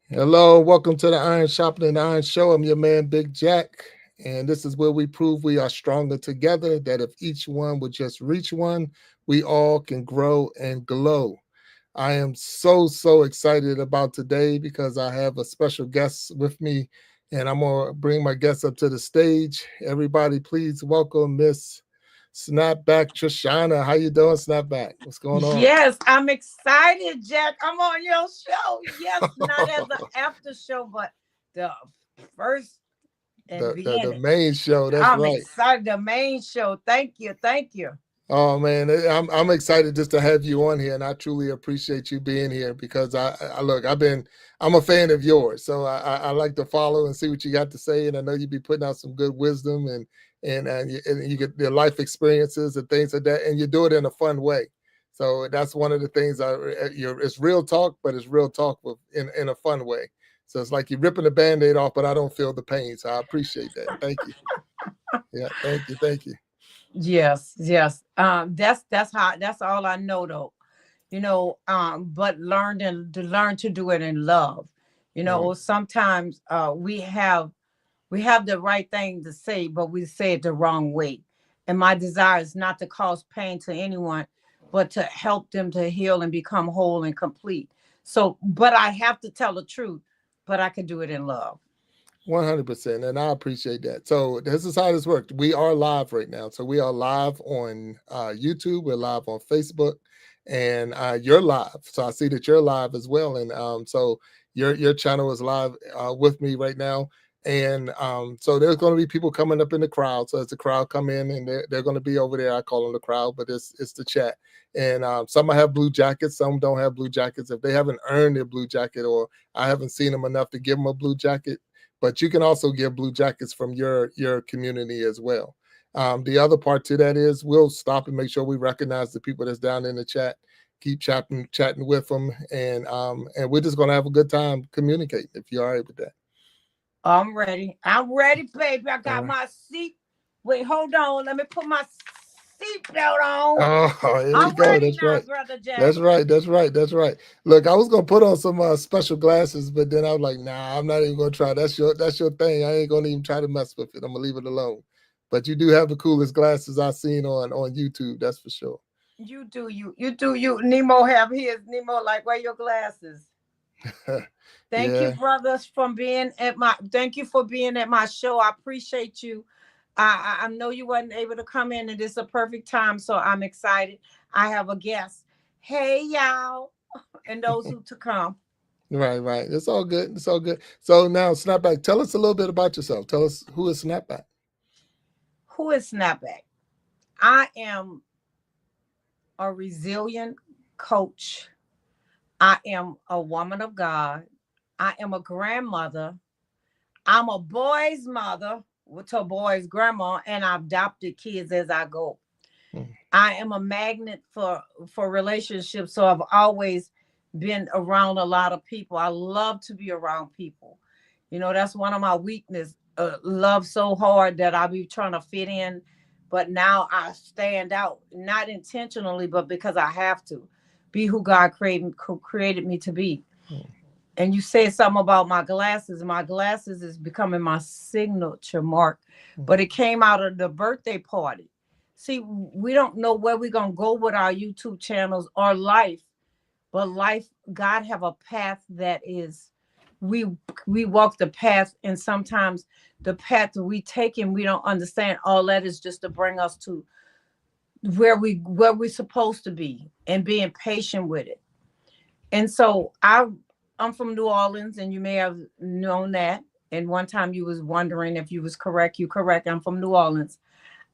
Hello, welcome to the Iron Sharpening Iron Show. I'm your man, Big Jack, and this is where we prove we are stronger together, that if each one would just reach one, we all can grow and glow. I am so excited about today because I have a special guest with me, and I'm going to bring my guest up to the stage. Everybody, please welcome Miss Snappback Trishauna. How you doing, Snappback? What's going on? Yes, I'm excited, Jack. I'm on your show. Yes, not as an after show, but the first and The beginning. main show. That's I'm right. excited. The main show. Thank you. Oh man, I'm excited just to have you on here, and I truly appreciate you being here because I look, I'm a fan of yours, so I like to follow and see what you got to say, and I know you be putting out some good wisdom and you get your life experiences and things like that, and you do it in a fun way. So that's one of the things it's real talk, but it's real talk in a fun way. So it's like you're ripping the Band-Aid off, but I don't feel the pain. So I appreciate that. Thank you. Yeah, thank you. Yes. That's all I know though. But learn to do it in love. Sometimes we have the right thing to say, but we say it the wrong way. And my desire is not to cause pain to anyone, but to help them to heal and become whole and complete. So, but I have to tell the truth, but I can do it in love. 100%, and I appreciate that. So this is how this worked. We are live right now. So we are live on YouTube. We're live on Facebook, and you're live. So I see that you're live as well. And so your channel is live with me right now. And so there's going to be people coming up in the crowd. So as the crowd come in, and they're going to be over there. I call them the crowd, but it's the chat. And some have blue jackets, some don't have blue jackets. If they haven't earned their blue jacket, or I haven't seen them enough to give them a blue jacket. But you can also give blue jackets from your community as well. The other part to that is we'll stop and make sure we recognize the people that's down in the chat, keep chatting with them, and we're just gonna have a good time communicating if you're all right with that. I'm ready, baby. I got my seat. Wait, hold on. Let me put my seatbelt on. Oh, here we go. Ready That's now, right. Brother Jack. That's right. Look, I was gonna put on some special glasses, but then I was like, nah, I'm not even gonna try. That's your thing. I ain't gonna even try to mess with it. I'm gonna leave it alone. But you do have the coolest glasses I've seen on YouTube. That's for sure. You do you. Nemo have his. Nemo, like, wear your glasses. Thank you, brothers, thank you for being at my show. I appreciate you. I know you wasn't able to come in, and this is a perfect time, so I'm excited. I have a guest. Hey, y'all, and those who to come. Right. It's all good. So now, Snappback, tell us a little bit about yourself. Tell us, who is Snappback? Who is Snappback? I am a resilient coach. I am a woman of God. I am a grandmother. I'm a boy's mother to a boy's grandma, and I adopted kids as I go. I am a magnet for relationships, so I've always been around a lot of people. I love to be around people. That's one of my weaknesses. Love so hard that I be trying to fit in, but now I stand out, not intentionally, but because I have to be who God created me to be. And you said something about my glasses. My glasses is becoming my signature mark, but it came out of the birthday party. See, we don't know where we're going to go with our YouTube channels or life, but life, God have a path that is, we walk the path, and sometimes the path that we take and we don't understand. All that is just to bring us to where we're supposed to be, and being patient with it. And so I'm from New Orleans, and you may have known that. And one time you was wondering if you was correct. You're correct. I'm from New Orleans.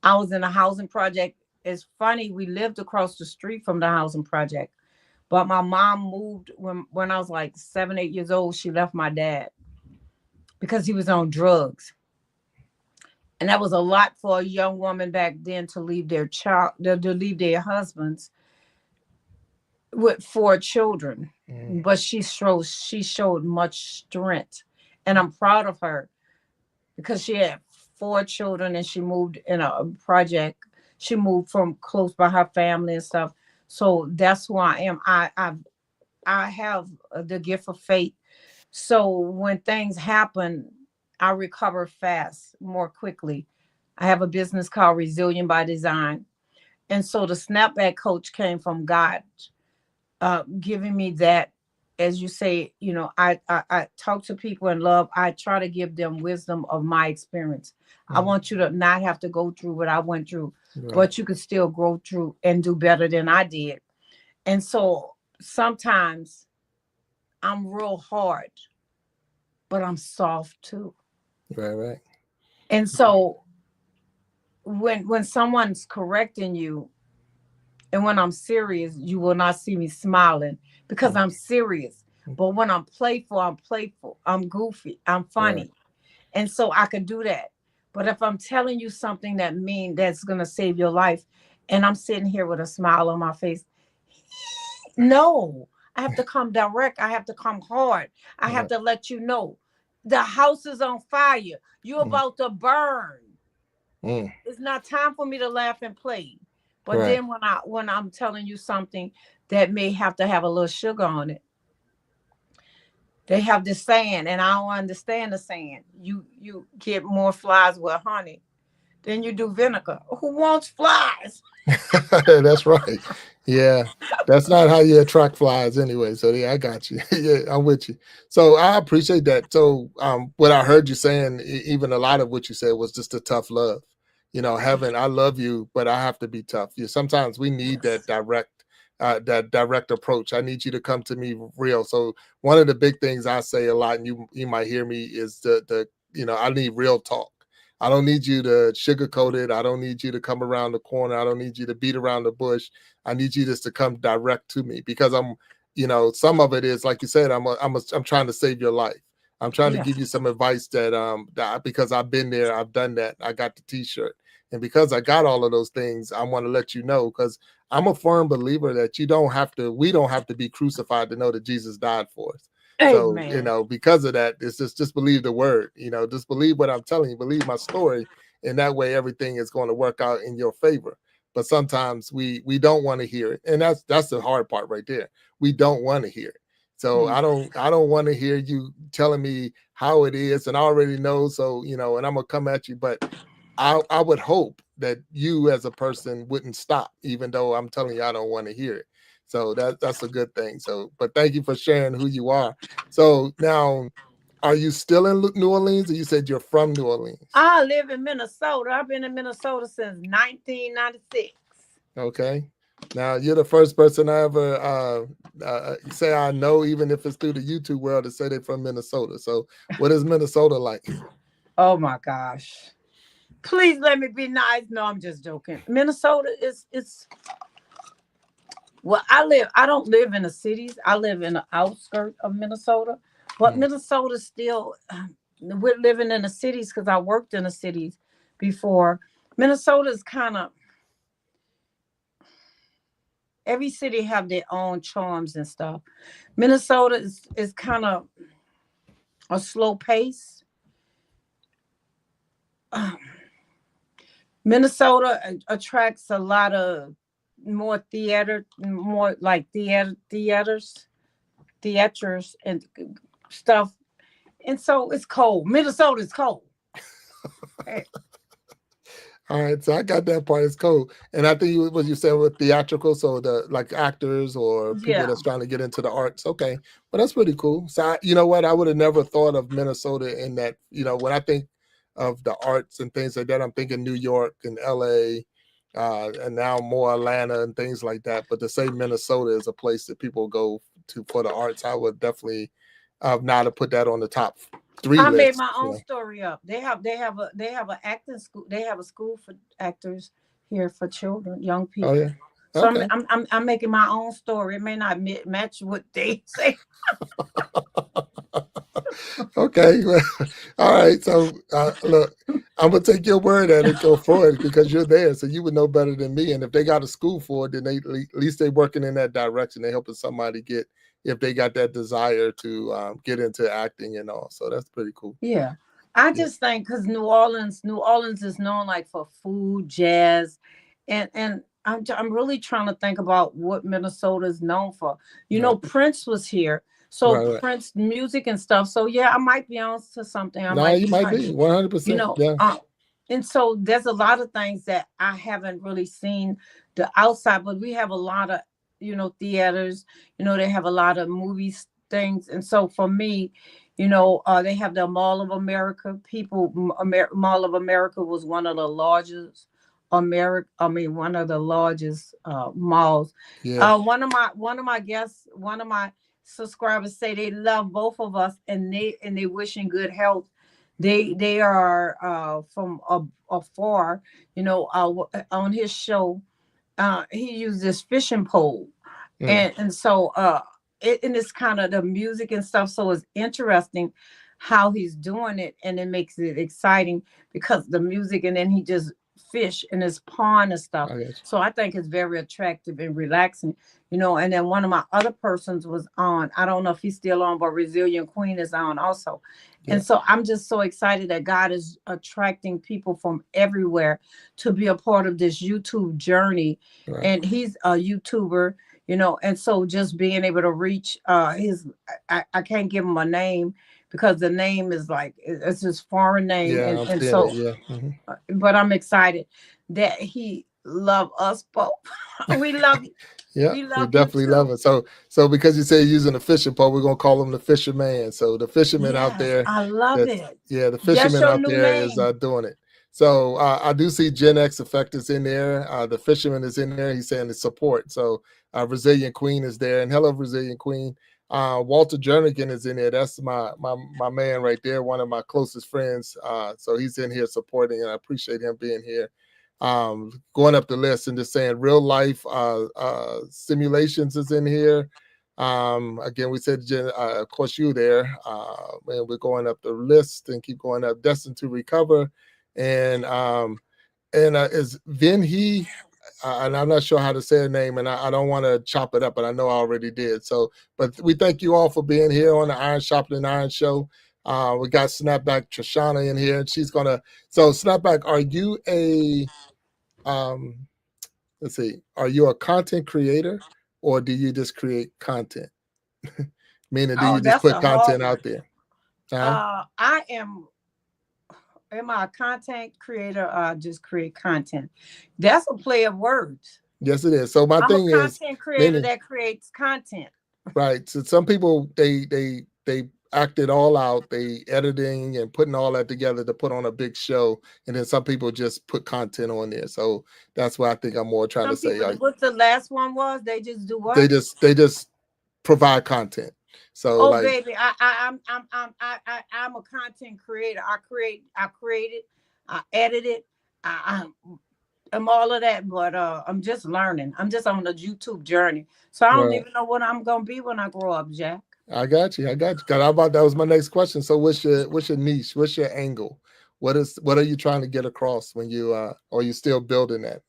I was in a housing project. It's funny, we lived across the street from the housing project, but my mom moved when I was like 7, 8 years old. She left my dad because he was on drugs. And that was a lot for a young woman back then to leave their child, to leave their husbands with 4 children. Mm, But she showed much strength, and I'm proud of her because she had 4 children and she moved in a project. She moved from close by her family and stuff. So that's who I am. I have the gift of faith. So when things happen, I recover fast, more quickly. I have a business called Resilient by Design. And so the snapback coach came from God, giving me that. As you say, I talk to people in love. I try to give them wisdom of my experience. I mm, want you to not have to go through what I went through, right, but you could still grow through and do better than I did. And so sometimes I'm real hard, but I'm soft too. right, right. And so when someone's correcting you, and when I'm serious, you will not see me smiling because Mm, I'm serious. But when I'm playful, I'm playful. I'm goofy. I'm right. funny. And so I could do that. But if I'm telling you something that's gonna save your life, and I'm sitting here with a smile on my face, no, I have to come direct. I have to come hard. I have Right. to let you know the house is on fire. You're Mm, about to burn. mm, It's not time for me to laugh and play. But right. then when I'm telling you something that may have to have a little sugar on it, they have this saying, and I don't understand the saying. You get more flies with honey than you do vinegar. Who wants flies? That's right. Yeah, that's not how you attract flies anyway. So yeah, I got you. Yeah, I'm with you. So I appreciate that. So what I heard you saying, even a lot of what you said was just a tough love. Having I love you, but I have to be tough. Sometimes we need Yes. that direct approach. I need you to come to me real. So one of the big things I say a lot, and you might hear me, is the I need real talk. I don't need you to sugarcoat it. I don't need you to come around the corner. I don't need you to beat around the bush. I need you just to come direct to me because some of it is like you said. I'm trying to save your life. I'm trying to Yes. give you some advice because I've been there, I've done that. I got the T-shirt, and because I got all of those things, I want to let you know because I'm a firm believer that we don't have to be crucified to know that Jesus died for us. So, Amen. because of that, it's just believe the word, just believe what I'm telling you, believe my story. And that way everything is going to work out in your favor. But sometimes we don't want to hear it. And that's the hard part right there. We don't want to hear it. So Hmm. I don't want to hear you telling me how it is. And I already know. So, and I'm gonna come at you. But I would hope that you as a person wouldn't stop, even though I'm telling you I don't want to hear it. So that's a good thing. So, but thank you for sharing who you are. So now, are you still in New Orleans, or you said you're from New Orleans? I live in Minnesota. I've been in Minnesota since 1996. Okay. Now you're the first person I ever say I know, even if it's through the YouTube world, to say they're from Minnesota. So, what is Minnesota like? Oh my gosh. Please let me be nice. No, I'm just joking. Minnesota is it's well, I don't live in the cities. I live in the outskirts of Minnesota. But Hmm, Minnesota still we're living in the cities because I worked in the cities before. Minnesota is kind of every city have their own charms and stuff. Minnesota is kind of a slow pace. Um, Minnesota attracts a lot of more theater, more like theaters and stuff. And so it's cold. Minnesota is cold. Eh, all right, so I got that part. It's cool, and I think what you said with theatrical, so the like actors or people Yeah. that's trying to get into the arts. Okay, but that's pretty cool. So you know what? I would have never thought of Minnesota in that. When I think of the arts and things like that, I'm thinking New York and L.A. And now more Atlanta and things like that. But to say Minnesota is a place that people go to for the arts, I would definitely not have put that on the top three I made list. my own story up. They have a acting school. They have a school for actors here for children, young Oh people. yeah, So I'm okay. I'm I'm, I'm making my own story. It may not match what they say. Okay. Well, all right. So look, I'm gonna take your word at it, go for it, because you're there, so you would know better than me. And if they got a school for it, then they at least they working in that direction. They helping somebody get if they got that desire to get into acting and all. So that's pretty cool. Yeah. I Yeah. just think because New Orleans is known like for food, jazz, and I'm really trying to think about what Minnesota is known for. Right. Prince was here, so Right. Right. Prince music and stuff. So yeah, I might be on to something. I Nah, might you be might right. be 100. You percent know, Yeah. um, and so there's a lot of things that I haven't really seen the outside, but we have a lot of theaters. They have a lot of movies things, and so for me, they have the Mall of America. Mall of America was one of the largest one of the largest malls. Yeah. One of my guests, one of my subscribers say they love both of us, and they wishing good health. They are from afar, on his show. He used this fishing pole, Mm. and it's kind of the music and stuff, so it's interesting how he's doing it, and it makes it exciting because the music, and then he just fish in his pond and stuff. I got you. So I think it's very attractive and relaxing. And then one of my other persons was on, I don't know if he's still on, but Resilient Queen is on also. Yeah. And so I'm just so excited that God is attracting people from everywhere to be a part of this YouTube journey. Right. And he's a YouTuber, and so just being able to reach his, I can't give him a name because the name is like it's his foreign name, Yeah. and I'm and seeing it. so Yeah. but I'm excited that he love us both. we love you. Yeah, We we love you definitely love too. it. So because you say using a fishing pole, we're gonna call him the fisherman. So the fisherman out Yes, there, I love that's it. yeah, the That's fisherman your out new there is name. doing it. So I do see Gen X Effect is in there. The fisherman is in there. He's saying it's support. So Resilient Queen is there, and hello, Resilient Queen. Walter Jernigan is in there. That's my man right there, one of my closest friends. So he's in here supporting, and I appreciate him being here. Going up the list and just saying real life simulations is in here. Again, we said, of course, you there. And we're going up the list and keep going up. Destined to Recover, and is Vin he? And I'm not sure how to say her name, and I don't want to chop it up, but I know I already did. So, but we thank you all for being here on the Iron Sharpening Iron Show. We got Snapback Trishana in here, and she's gonna. So, Snapback, are you a um, let's see, are you a content creator or do you just create content? Meaning, do Oh, you just that's put a hard content one. out there? Huh? I am I a content creator or I just create content? That's a play of words. Yes, it is. So my I'm a thing is, content creator meaning, that creates content. right? So some people they act it all out, they editing and putting all that together to put on a big show, and then some people just put content on there. So that's what I think I'm more trying to Some say. people, what the last one was, they just do what? They just provide content. So Oh, like, baby, I'm a content creator. I create it, I edit it, I'm all of that. But I'm just learning. I'm just on the YouTube journey, so I don't right. even know what I'm gonna be when I grow up, Jack. I got you. I got you. Cause that was my next question. So what's your niche? What's your angle? What are you trying to get across when you or you still building that?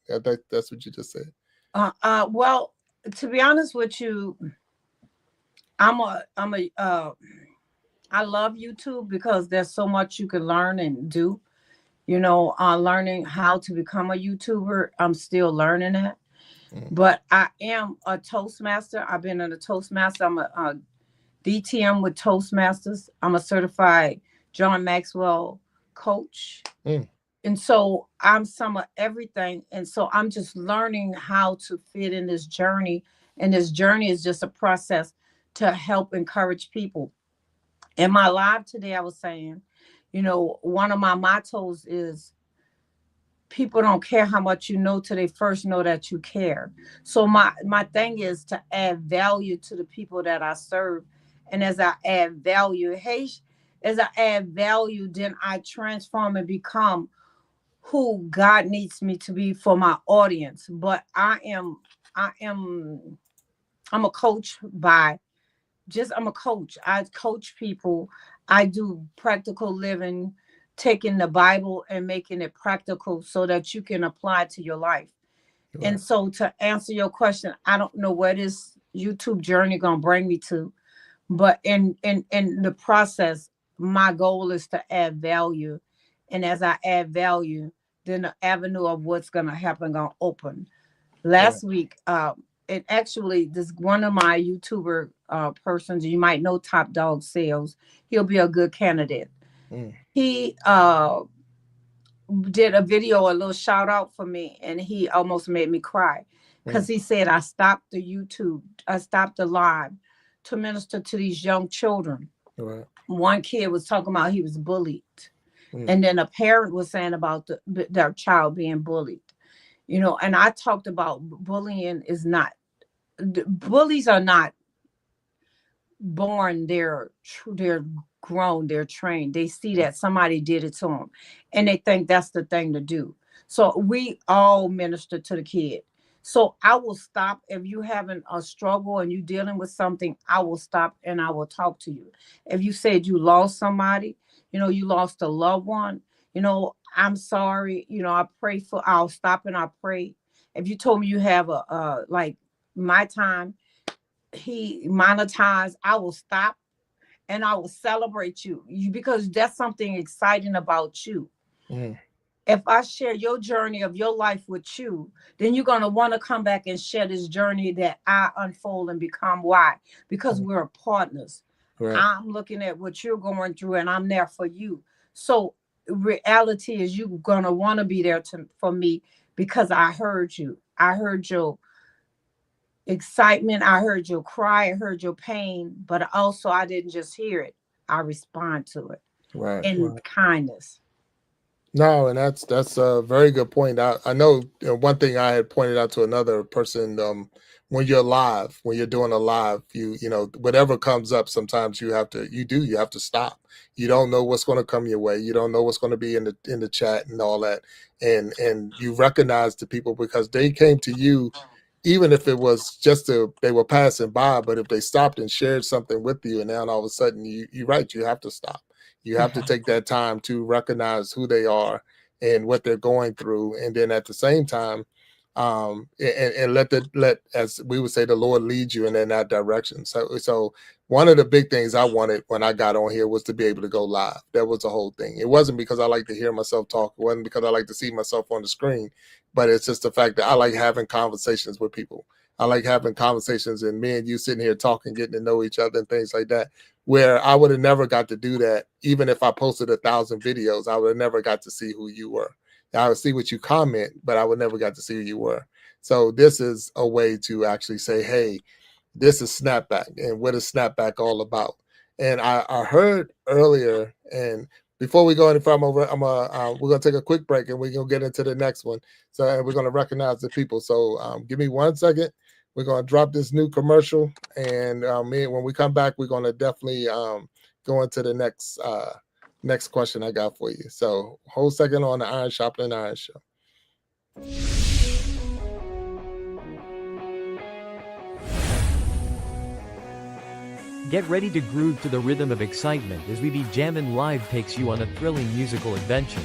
That's what you just said. Well, to be honest with you, I'm a I love YouTube because there's so much you can learn and do. Learning how to become a YouTuber, I'm still learning that. Mm. But I am a Toastmaster. I've been in a Toastmaster. I'm a DTM with Toastmasters. I'm a certified John Maxwell coach. Mm. And so I'm some of everything. And so I'm just learning how to fit in this journey. And this journey is just a process to help encourage people. In my live today, I was saying, one of my mottos is people don't care how much you know till they first know that you care. So my thing is to add value to the people that I serve. And as I add value, as I add value, then I transform and become who God needs me to be for my audience. But I'm a coach by just I'm a coach. I coach people. I do practical living, taking the Bible and making it practical so that you can apply it to your life. And Right. so to answer your question, I don't know where this YouTube journey gonna bring me to, but in the process, my goal is to add value. And as I add value, then the avenue of what's gonna happen gonna open. Right. Last week, and actually this one of my YouTuber persons, you might know Top Dog Sales, he'll be a good candidate. Mm. He did a video, a little shout out for me, and he almost made me cry because Mm. he said I stopped the YouTube, I stopped the live to minister to these young children. Right. One kid was talking about he was bullied, Mm. and then a parent was saying about their child being bullied. And I talked about bullying is not, bullies are not born, they're grown, they're trained, they see Mm. that somebody did it to them and they think that's the thing to do. So we all minister to the kid. So I will stop if you having a struggle and you dealing with something. I will stop and I will talk to you. If you said you lost somebody, you lost a loved one, I'm sorry, I pray for, I'll stop and I pray. If you told me you have a like my time he monetized, I will stop and I will celebrate you because that's something exciting about you. Mm. If I share your journey of your life with you, then you're going to want to come back and share this journey that I unfold and become. Why? Because Mm. we're partners. Right. I'm looking at what you're going through and I'm there for you. So reality is you're going to want to be there for me because I heard you. I heard your excitement. I heard your cry. I heard your pain, but also I didn't just hear it. I respond to it Right. in Right. kindness. No, and that's a very good point. I know, one thing I had pointed out to another person. When you're live, when you're doing a live, whatever comes up, sometimes you have to stop. You don't know what's going to come your way. You don't know what's going to be in the chat and all that, and you recognize the people because they came to you, even if it was they were passing by, but if they stopped and shared something with you, and now all of a sudden you're right, you have to stop. You have to take that time to recognize who they are and what they're going through, and then at the same time, and let, as we would say, the Lord lead you in that direction. So one of the big things I wanted when I got on here was to be able to go live. That was the whole thing. It wasn't because I like to hear myself talk. It wasn't because I like to see myself on the screen, but it's just the fact that I like having conversations with people. I like having conversations and me and you sitting here talking, getting to know each other and things like that, where I would have never got to do that. Even if I posted 1,000 videos, I would have never got to see who you were. I would see what you comment, but I would never got to see who you were. So this is a way to actually say, hey, this is Snapback, and what is Snapback all about? And I heard earlier, and before we go any further, we're gonna take a quick break, and we're gonna get into the next one. So and we're gonna recognize the people. So give me 1 second. We're gonna drop this new commercial, and when we come back, we're gonna definitely go into the next question I got for you. So whole second on the Iron Sharpening Iron Show. Get ready to groove to the rhythm of excitement as We Be Jammin' Live takes you on a thrilling musical adventure.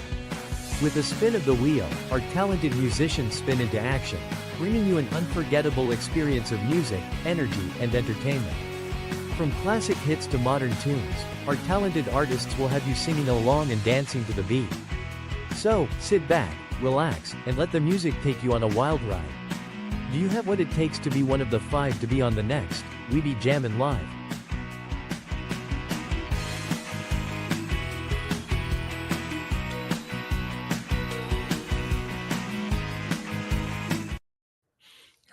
With a spin of the wheel, our talented musicians spin into action, bringing you an unforgettable experience of music, energy, and entertainment. From classic hits to modern tunes, our talented artists will have you singing along and dancing to the beat. So, sit back, relax, and let the music take you on a wild ride. Do you have what it takes to be one of the 5 to be on the next We Be Jammin' Live?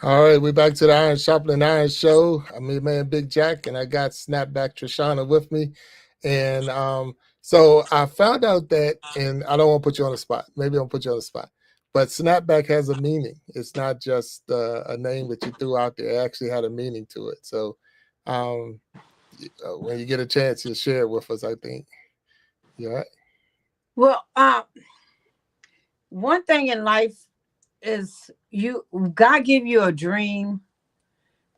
All right, we're back to the Iron Sharpening Iron Show. I'm your man Big Jack, and I got Snappback Trishauna with me. And so I found out that, and I don't want to put you on the spot. Maybe I'll put you on the spot. But Snapback has a meaning. It's not just a name that you threw out there. It actually had a meaning to it. So when you get a chance, you'll share it with us, I think. You all right? Well, one thing in life is God give you a dream.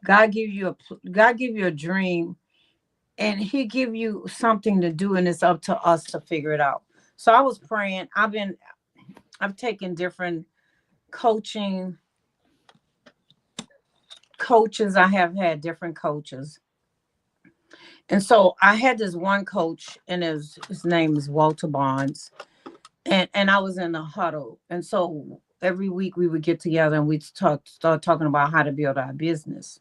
God give you a dream, and he give you something to do, and it's up to us to figure it out. So I was praying. I've taken different coaching coaches. I have had different coaches. And so I had this one coach, and his name is Walter Bonds. And I was in the huddle. And so every week we would get together and we'd start talking about how to build our business.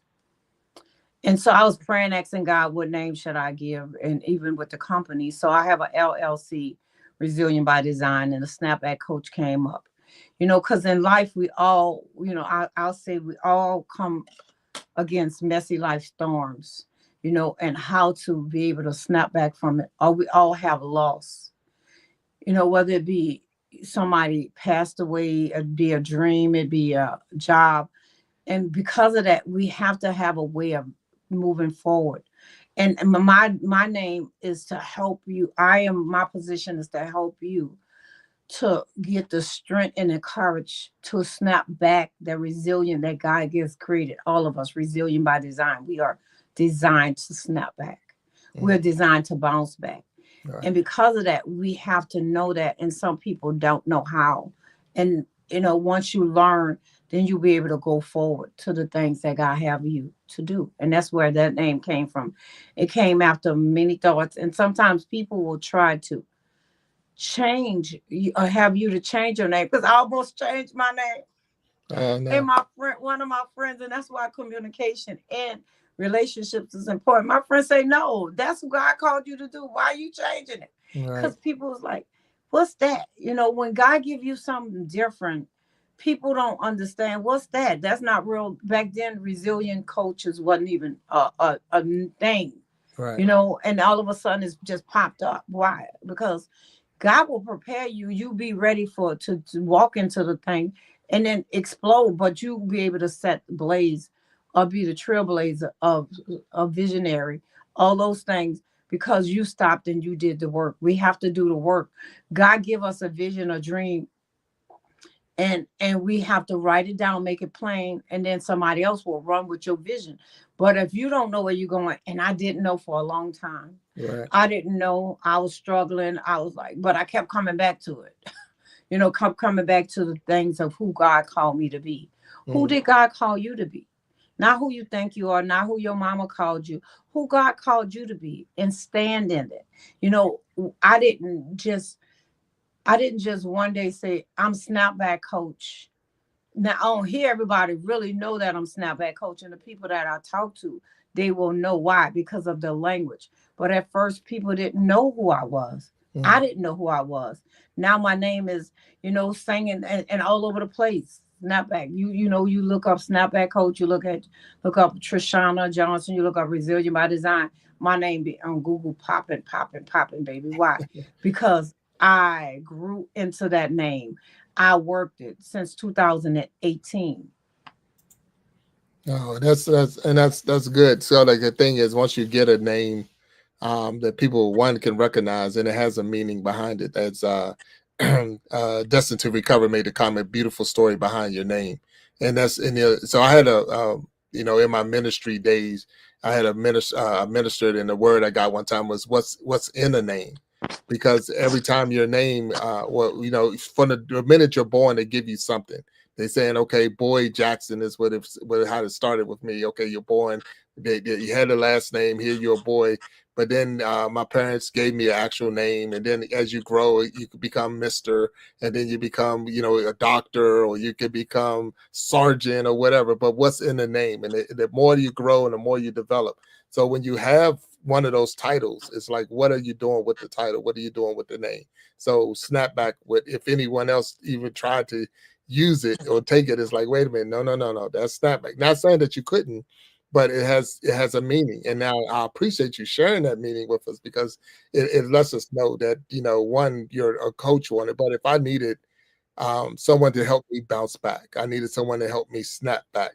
And so I was praying, asking God, what name should I give? And even with the company. So I have a LLC, Resilient by Design, and a Snapback coach came up. Because in life, we all, I'll say we all come against messy life storms, and how to be able to snap back from it. Or we all have loss, whether it be somebody passed away, it'd be a dream, it'd be a job. And because of that, we have to have a way of moving forward. And my name is to help you. My position is to help you to get the strength and the courage to snap back, the resilient that God gives created. All of us resilient by design. We are designed to snap back. We're designed to bounce back. Right. And because of that, we have to know that. And some people don't know how. And, once you learn, then you'll be able to go forward to the things that God have you to do. And that's where that name came from. It came after many thoughts. And sometimes people will try to change or have you to change your name, because I almost changed my name. No. And one of my friends, and that's why communication and relationships is important. My friend say, no, that's what God called you to do. Why are you changing it? Because people was like, what's that? When God give you something different, people don't understand what's that. That's not real. Back then, resilient coaches wasn't even a thing. Right. And all of a sudden it's just popped up. Why? Because God will prepare you. You be ready to walk into the thing and then explode, but you'll be able to set the blaze or be the trailblazer of a visionary, all those things, because you stopped and you did the work. We have to do the work. God give us a vision, a dream, and we have to write it down, make it plain, and then somebody else will run with your vision. But if you don't know where you're going, and I didn't know for a long time. Right. I didn't know. I was struggling. I was like, but I kept coming back to it. Kept coming back to the things of who God called me to be. Who did God call you to be? Not who you think you are, not who your mama called you, who God called you to be, and stand in it. I didn't just one day say, I'm Snapback coach. Now, I don't hear everybody really know that I'm Snapback coach. And the people that I talk to, they will know why, because of the language. But at first, people didn't know who I was. I didn't know who I was. Now my name is, singing and all over the place. Snapback. You look up Snapback coach. You look up Trishauna Johnson. You look up Resilient by Design. My name be on Google popping, baby. Why? Because I grew into that name. I worked it since 2018. Oh, that's good. So like the thing is, once you get a name that people can recognize and it has a meaning behind it, that's Destined to Recover made a comment, beautiful story behind your name. And that's so I had in my ministry days, I had a ministered, and the word I got one time was what's in a name. Because every time your name, from the minute you're born, they give you something. They're saying, okay, Boyd Jackson is how it started with me. Okay, you're born. You had the last name. Here you're a boy. But then my parents gave me an actual name. And then as you grow, you could become Mr. And then you become, a doctor, or you could become sergeant or whatever. But what's in the name? And the more you grow and the more you develop. So when you have one of those titles, it's like, what are you doing with the title? What are you doing with the name? So Snapback, if anyone else even tried to use it or take it, it's like, wait a minute, no, that's Snapback. Not saying that you couldn't, but it has a meaning. And now I appreciate you sharing that meaning with us, because it lets us know that, one, you're a coach on it, but if I needed someone to help me bounce back, I needed someone to help me snap back,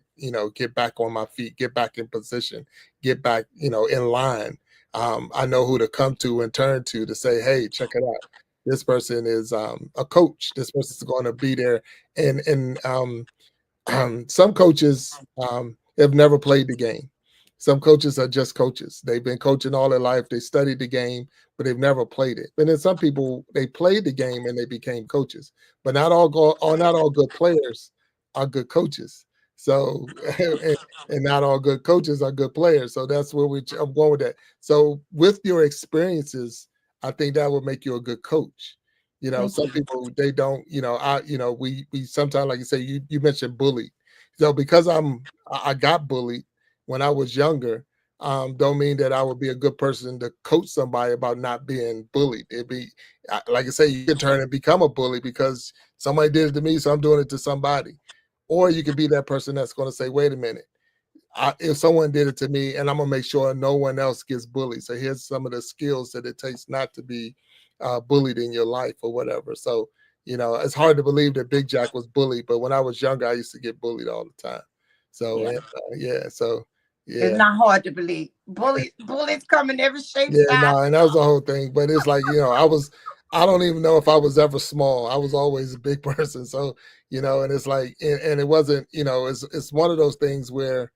get back on my feet, get back in position, get back, in line. I know who to come to and turn to say, hey, check it out. This person is a coach. This person's going to be there. And some coaches have never played the game. Some coaches are just coaches. They've been coaching all their life. They studied the game, but they've never played it. And then some people, they played the game and they became coaches. But not all good players are good coaches. So and not all good coaches are good players. So that's where I'm going with that. So with your experiences, I think that would make you a good coach. Thank Some you. people, they don't. We sometimes, like you say, you mentioned bullied. So because I got bullied when I was younger, don't mean that I would be a good person to coach somebody about not being bullied. Like I say, you can turn and become a bully because somebody did it to me, so I'm doing it to somebody. Or you can be that person that's going to say, wait a minute, if someone did it to me, and I'm going to make sure no one else gets bullied. So here's some of the skills that it takes not to be bullied in your life or whatever. So, it's hard to believe that Big Jack was bullied, but when I was younger, I used to get bullied all the time. So, Yeah. so It's yeah. not hard to believe. Bullies come in every shape, Yeah, size, no, and that was the whole thing. But it's like, I don't even know if I was ever small. I was always a big person. So, and it's like, and it wasn't, it's one of those things where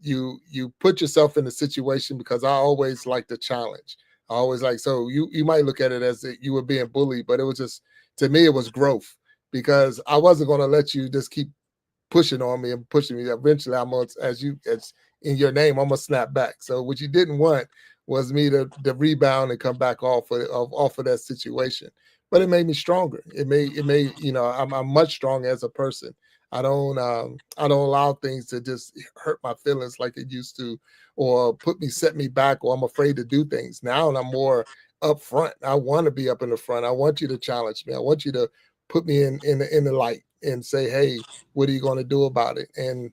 you put yourself in a situation, because I always like the challenge. I always like, so you might look at it as that you were being bullied, but it was just, to me, it was growth, because I wasn't going to let you just keep pushing on me and pushing me. Eventually, as in your name, I'm gonna snap back. So what you didn't want was me to rebound and come back off of that situation. But it made me stronger. It made I'm much stronger as a person. I don't allow things to just hurt my feelings like it used to, or set me back, or I'm afraid to do things. Now I'm more up front. I want to be up in the front. I want you to challenge me. I want you to put me in the light and say, hey, what are you going to do about it? And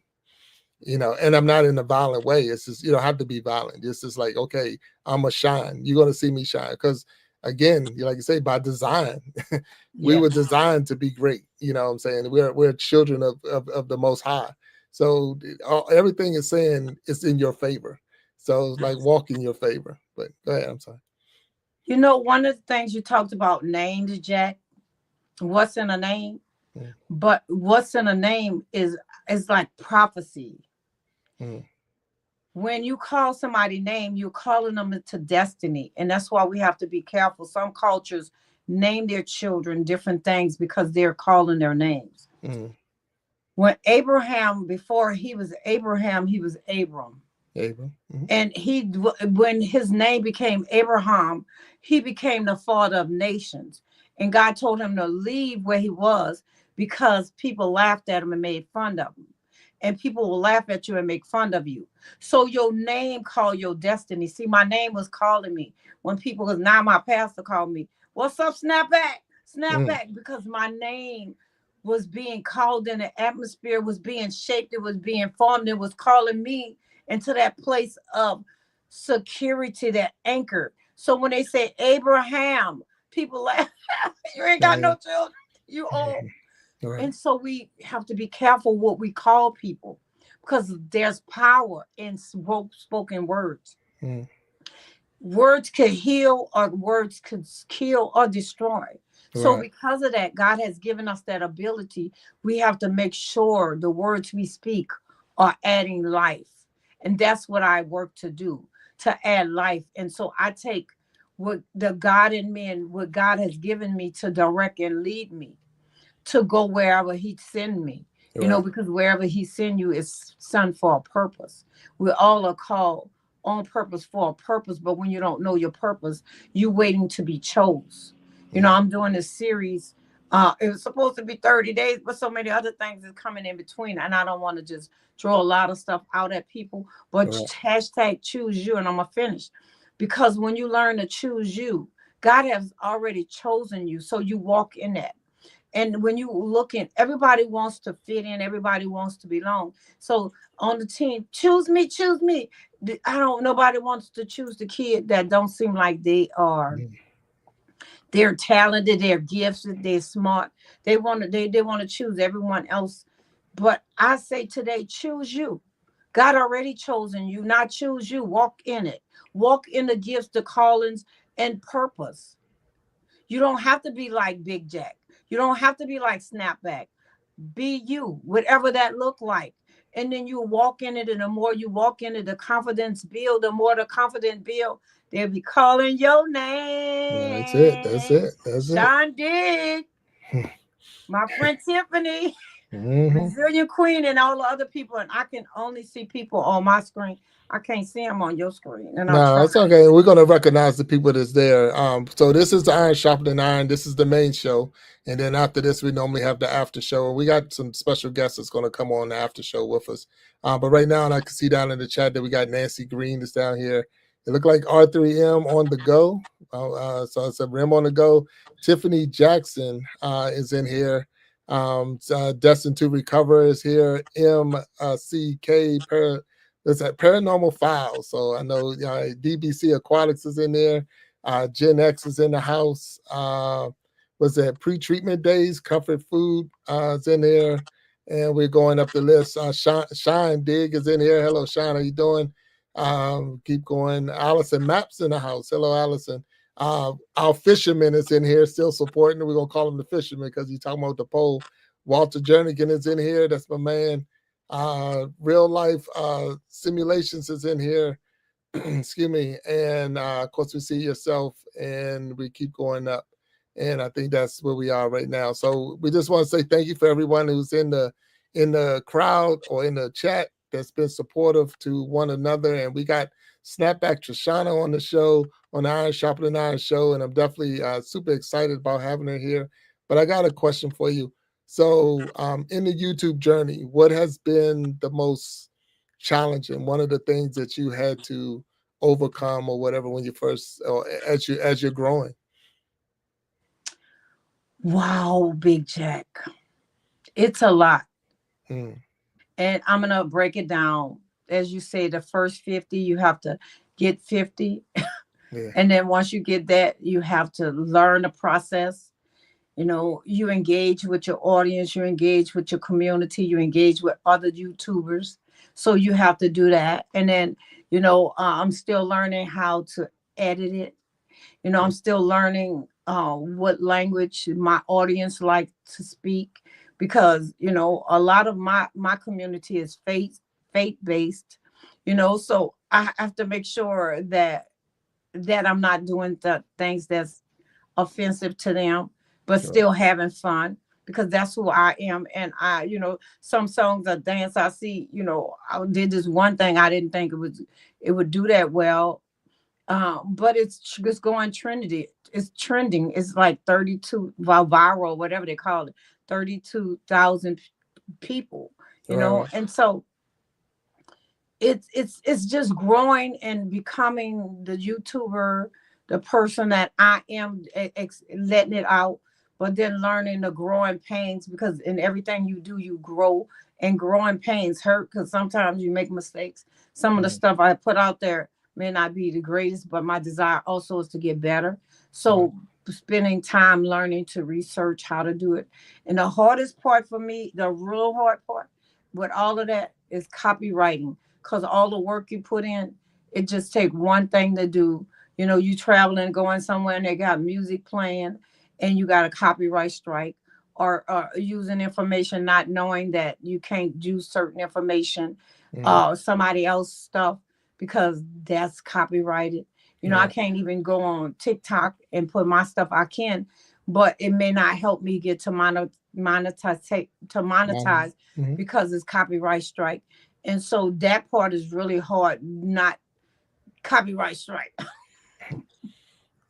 I'm not in a violent way. It's just, you don't have to be violent. It's just like, okay, I'm a shine. You're going to see me shine. Because again, like you say, by design, we yeah. were designed to be great. You know what I'm saying? We're children of the Most High. So everything is saying it's in your favor. So it's like walk in your favor. But go ahead. I'm sorry. One of the things you talked about names, Jack. What's in a name? Mm, But what's in a name is like prophecy. mm, When you call somebody name, you're calling them into destiny. And that's why we have to be careful. Some cultures name their children different things because they're calling their names. mm. When Abraham, before he was Abraham, he was Abram. Abram. And when his name became Abraham, he became the father of nations. And God told him to leave where he was because people laughed at him and made fun of him. And people will laugh at you and make fun of you. So your name called your destiny. See, my name was calling me when people, because now my pastor called me, what's up, Snapback? Mm, Snapback, because my name was being called in the atmosphere, was being shaped, it was being formed, it was calling me into that place of security, that anchor. So when they say Abraham, people laugh, you ain't got mm, no children, you old. mm. Right. And so we have to be careful what we call people, because there's power in spoken words. Mm, Words could heal, or words could kill or destroy. So right. because of that, God has given us that ability. We have to make sure the words we speak are adding life. And that's what I work to do, to add life. And so I take what the God in me and what God has given me to direct and lead me to go wherever he send me. Right. Because wherever he send you is sent for a purpose. We all are called on purpose for a purpose, but when you don't know your purpose, you waiting to be chose. Mm, I'm doing this series. It was supposed to be 30 days, but so many other things is coming in between. And I don't want to just throw a lot of stuff out at people, but right. hashtag choose you, and I'm gonna finish. Because when you learn to choose you, God has already chosen you. So you walk in that. And when you look in, everybody wants to fit in, everybody wants to belong. So on the team, choose me, choose me. Nobody wants to choose the kid that don't seem like Mm, they're talented, they're gifted, they're smart. They want to choose everyone else. But I say today, choose you. God already chosen you, not choose you. Walk in it. Walk in the gifts, the callings, and purpose. You don't have to be like Big Jack. You don't have to be like Snapback. Be you, whatever that look like. and then you walk in it, and the more you walk in it, the confidence build. The more the confidence build, they'll be calling your That's it. That's name. it. That's it. Sean Dick, my friend Tiffany, Mm-hmm. Resilient Queen, and all the other people. And I can only see people on my screen. I can't see them on your screen. And I'm No, trying. it's okay. We're gonna recognize the people that's there. So this is the Iron Sharpening Iron. This is the main show, and then after this, we normally have the after show. And we got some special guests that's gonna come on the after show with us. But right now, and I can see down in the chat that we got Nancy Green is down here. It looked like R3M on the go. So it's a Rim on the go. Tiffany Jackson is in here. Destined to Recover is here. MCK There's that Paranormal Files. So I know DBC Aquatics is in there. Gen X is in the house. Was that Pre-Treatment Days? Comfort Food is in there. And we're going up the list. Shine Dig is in here. Hello, Shine. How you doing? Keep going. Allison Maps in the house. Hello, Allison. Our fisherman is in here still supporting. We're going to call him the fisherman because he's talking about the pole. Walter Jernigan is in here. That's my man. Real life simulations is in here. Excuse me. And of course we see yourself, and we keep going up. And I think that's where we are right now. So we just want to say thank you for everyone who's in the crowd or in the chat that's been supportive to one another. And we got Snappback Trishauna on the show, on the Iron Sharpening Iron show, and I'm definitely super excited about having her here. But I got a question for you. So in the YouTube journey, what has been the most challenging? One of the things that you had to overcome or whatever when you first, or as you're growing? Wow, Big Jack. It's a lot. Mm. And I'm going to break it down. As you say, the first 50, you have to get 50. Yeah. And then once you get that, you have to learn the process. You know, you engage with your audience, you engage with your community, you engage with other YouTubers. So you have to do that. And then, you know, I'm still learning how to edit it. You know, I'm still learning what language my audience like to speak, because, you know, a lot of my community is faith based, you know, so I have to make sure that I'm not doing the things that's offensive to them, but still having fun, because that's who I am. And I, you know, some songs or dance I see, you know, I did this one thing, I didn't think it would do that well. But it's going trendy. It's trending. It's like 32 viral, whatever they call it, 32,000 people, you know. And so it's just growing and becoming the YouTuber, the person that I am, letting it out, but then learning the growing pains, because in everything you do, you grow, and growing pains hurt, because sometimes you make mistakes. Some of the stuff I put out there may not be the greatest, but my desire also is to get better. So spending time learning to research how to do it. And the hardest part for me, the real hard part with all of that, is copywriting, because all the work you put in, it just take one thing to do. You know, you traveling, going somewhere, and they got music playing, and you got a copyright strike, or using information not knowing that you can't use certain information, somebody else's stuff, because that's copyrighted. You know, I can't even go on TikTok and put my stuff. I can, but it may not help me get to monetize because it's copyright strike. And so that part is really hard, not copyright strike.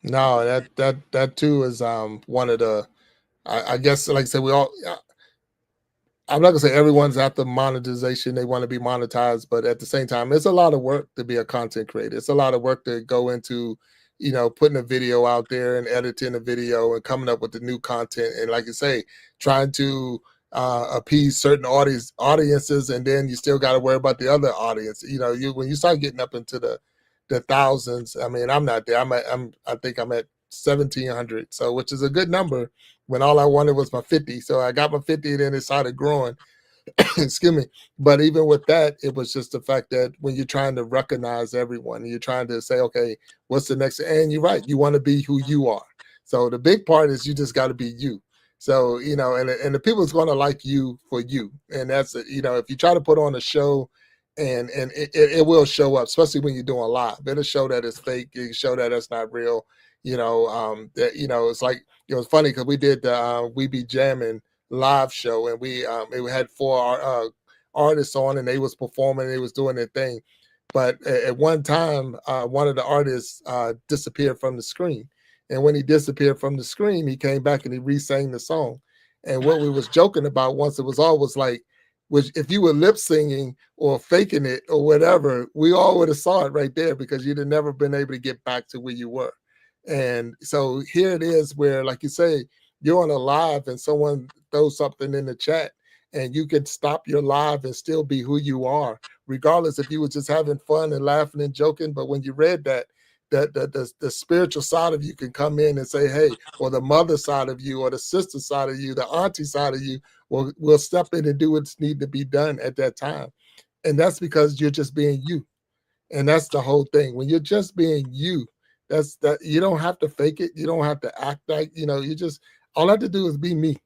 No, that too is one of the, I guess, like I said, we all, I'm not gonna say everyone's after monetization, they want to be monetized, but at the same time, it's a lot of work to be a content creator. It's a lot of work to go into, you know, putting a video out there and editing a video and coming up with the new content. And like you say, trying to appease certain audiences, and then you still got to worry about the other audience. You know, when you start getting up into the thousands, I mean, I'm not there. I think I'm at 1,700, so which is a good number, when all I wanted was my 50. So I got my 50, and then it started growing. Excuse me. But even with that, it was just the fact that when you're trying to recognize everyone, you're trying to say, okay, what's the next? And you're right, you want to be who you are. So the big part is you just got to be you. So, and the people's going to like you for you. And that's, if you try to put on a show and it will show up, especially when you're doing live. It'll show that it's fake. It'll show that it's not real. It's like, it was funny because we did the We Be Jamming live show, and it had four artists on, and they was performing, they was doing their thing. But at one time, one of the artists disappeared from the screen. And when he disappeared from the screen, he came back and he re-sang the song. And what we was joking about once it was all was like, which if you were lip singing or faking it or whatever, we all would have saw it right there because you'd have never been able to get back to where you were. And so here it is where, like you say, you're on a live and someone throws something in the chat and you can stop your live and still be who you are, regardless if you were just having fun and laughing and joking. But when you read that the spiritual side of you can come in and say, hey, or the mother side of you or the sister side of you, the auntie side of you will step in and do what's need to be done at that time. And that's because you're just being you. And that's the whole thing. When you're just being you, that's that you don't have to fake it. You don't have to act like, you just all I have to do is be me.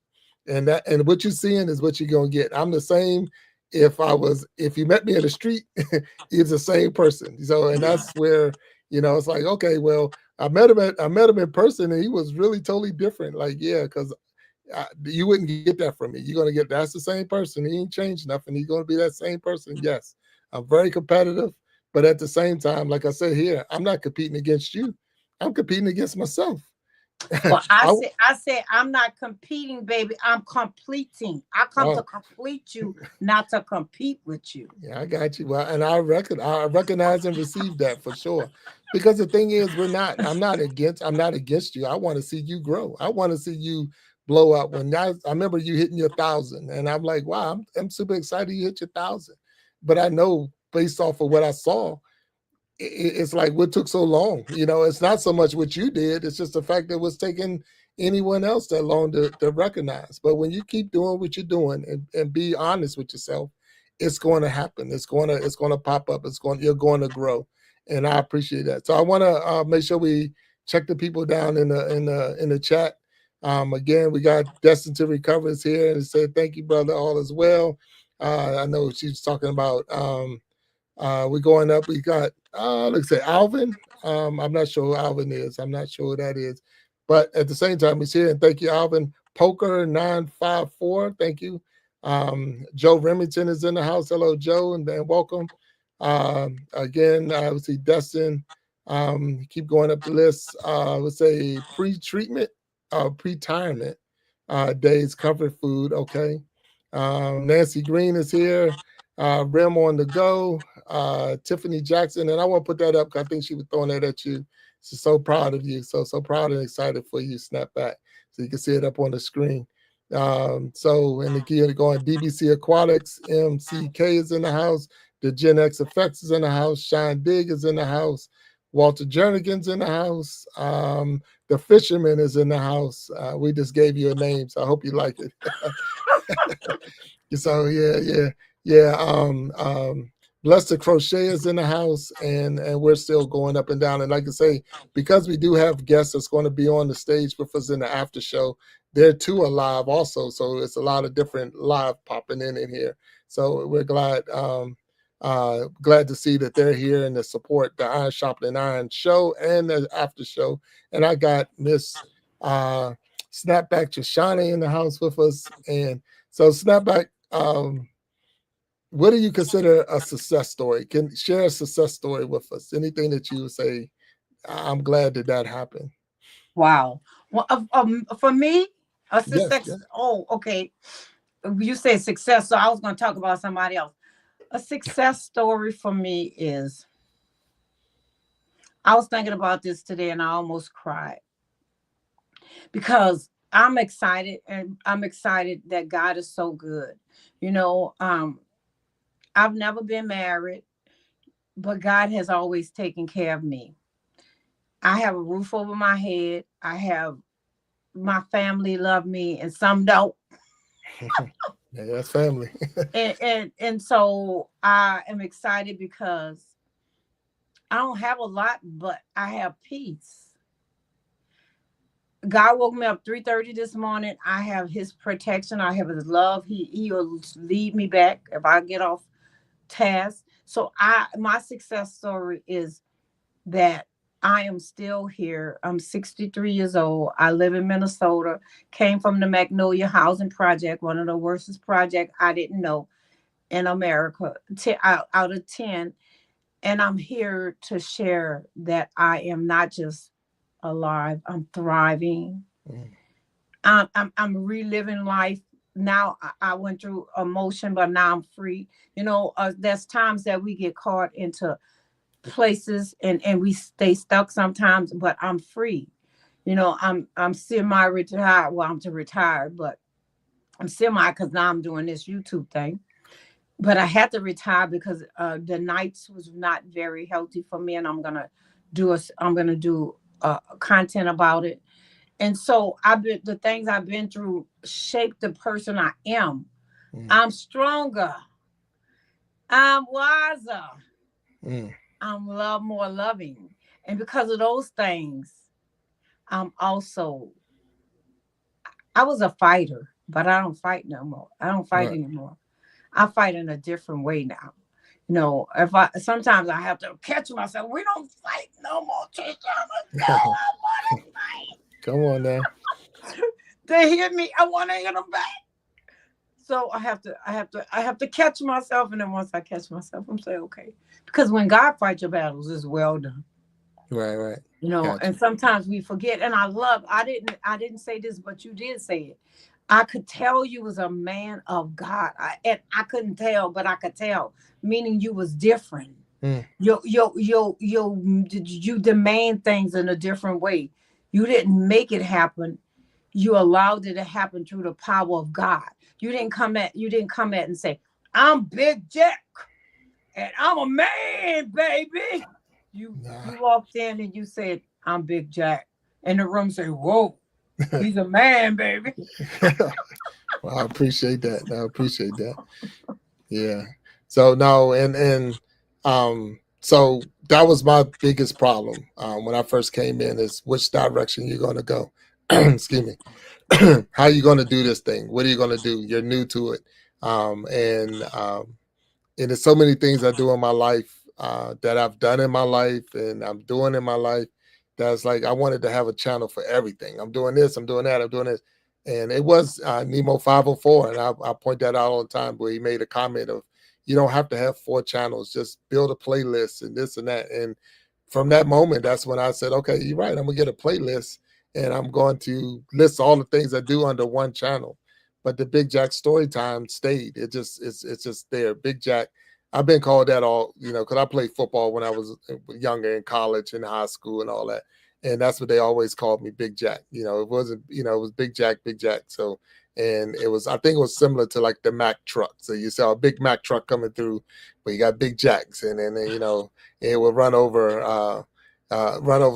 And what you're seeing is what you're gonna get. I'm the same if you met me in the street, it's the same person. So, and that's where, it's like, okay, well, I met him in person and he was really totally different. Like, yeah, because you wouldn't get that from me. You're gonna get that's the same person. He ain't changed nothing. He's gonna be that same person. Yes, I'm very competitive, but at the same time, like I said here, I'm not competing against you. I'm competing against myself. Well, I said, I'm not competing, baby. I'm completing. I come to complete you, not to compete with you. Yeah, I got you. Well, and I recognize and receive that for sure. Because the thing is, I'm not against you. I want to see you grow. I want to see you blow up. I remember you hitting your 1,000, and I'm like, wow, I'm super excited you hit your 1,000. But I know based off of what I saw, it's like what took so long. It's not so much what you did, it's just the fact that it was taking anyone else that long to recognize. But when you keep doing what you're doing and be honest with yourself, it's going to happen. It's going to pop up. You're going to grow. And I appreciate that. So I want to make sure we check the people down in the chat. Again, we got Destined to Recover is here and said, thank you, brother, all is well. I know she's talking about we're going up. We got let's say Alvin. I'm not sure who Alvin is. I'm not sure who that is. But at the same time, he's here. And thank you, Alvin. Poker 954. Thank you. Joe Remington is in the house. Hello, Joe, and then welcome. Again, I would see Destin. Keep going up the list. Let's say pre-treatment, pre-retirement days, comfort food. Okay. Nancy Green is here. Rim on the go. Tiffany Jackson, and I want to put that up because I think she was throwing that at you. She's so proud of you, so proud and excited for you. Snapback, so you can see it up on the screen. And again, going DBC Aquatics, MCK is in the house. The Gen X Effects is in the house. Shine Dig is in the house. Walter Jernigan's in the house. The Fisherman is in the house. We just gave you a name, so I hope you like it. So yeah. Bless the Crochet is in the house, and we're still going up and down. And like I say, because we do have guests that's going to be on the stage with us in the after show, they're too alive also. So it's a lot of different live popping in here. So we're glad to see that they're here and to support the Iron Sharpening Iron show and the after show. And I got Miss Snapback Trishauna in the house with us. And so Snapback, what do you consider a success story? Can share a success story with us? Anything that you would say, I'm glad that happened. Wow. Well, for me, a success. Yes. Oh, okay. You said success, so I was going to talk about somebody else. A success story for me is, I was thinking about this today and I almost cried because I'm excited, and I'm excited that God is so good. I've never been married, but God has always taken care of me. I have a roof over my head. I have my family love me, and some don't. Yeah, that's family. and so I am excited because I don't have a lot, but I have peace. God woke me up 3:30 this morning. I have his protection. I have his love. He'll lead me back if I get off task. So my success story is that I am still here. I'm 63 years old. I live in Minnesota. Came from the Magnolia Housing Project, one of the worstest projects I didn't know in America, out of 10. And I'm here to share that I am not just alive, I'm thriving. Mm. I'm reliving life. Now I went through emotion, but now I'm free. There's times that we get caught into places and we stay stuck sometimes, but I'm free. I'm semi-retired. Well, I'm to retired, but I'm semi because now I'm doing this YouTube thing. But I had to retire because the nights was not very healthy for me, and I'm gonna do content about it. And so the things I've been through shaped the person I am. Mm. I'm stronger. I'm wiser. Mm. I'm more loving. And because of those things, I was a fighter, but I don't fight no more. I don't fight Right. anymore. I fight in a different way now. Sometimes I have to catch myself. We don't fight no more, Trishauna. No, I want to fight. Come on now. They hit me. I want to hit them back. So I have to catch myself, and then once I catch myself, I'm saying okay. Because when God fights your battles, it's well done. Right. Gotcha. And sometimes we forget. And I didn't say this, but you did say it. I could tell you was a man of God. I couldn't tell, but I could tell. Meaning you was different. Mm. You demand things in a different way. You didn't make it happen. You allowed it to happen through the power of God. You didn't come at and say, I'm Big Jack and I'm a man, baby. You walked in and you said, I'm Big Jack. And the room said, whoa, he's a man, baby. Well, I appreciate that. Yeah. So no, and so that was my biggest problem when I first came in, is which direction you're going to go. Excuse me. How are you going to do this thing? What are you going to do? You're new to it. And there's so many things I do in my life that I've done in my life and I'm doing in my life. That's like, I wanted to have a channel for everything. I'm doing this, I'm doing that, I'm doing this. And it was Nemo 504. And I point that out all the time, where he made a comment of, you don't have to have 4 channels, just build a playlist and this and that. And from that moment, that's when I said, okay, you're right. I'm gonna get a playlist and I'm going to list all the things I do under one channel. But the Big Jack story time stayed. It's just there. Big Jack. I've been called that all, because I played football when I was younger, in college and high school and all that. And that's what they always called me, Big Jack. It wasn't, it was Big Jack. So, and I think it was similar to like the Mack truck. So you saw a big Mack truck coming through, but you got Big Jacks, and then, it would run over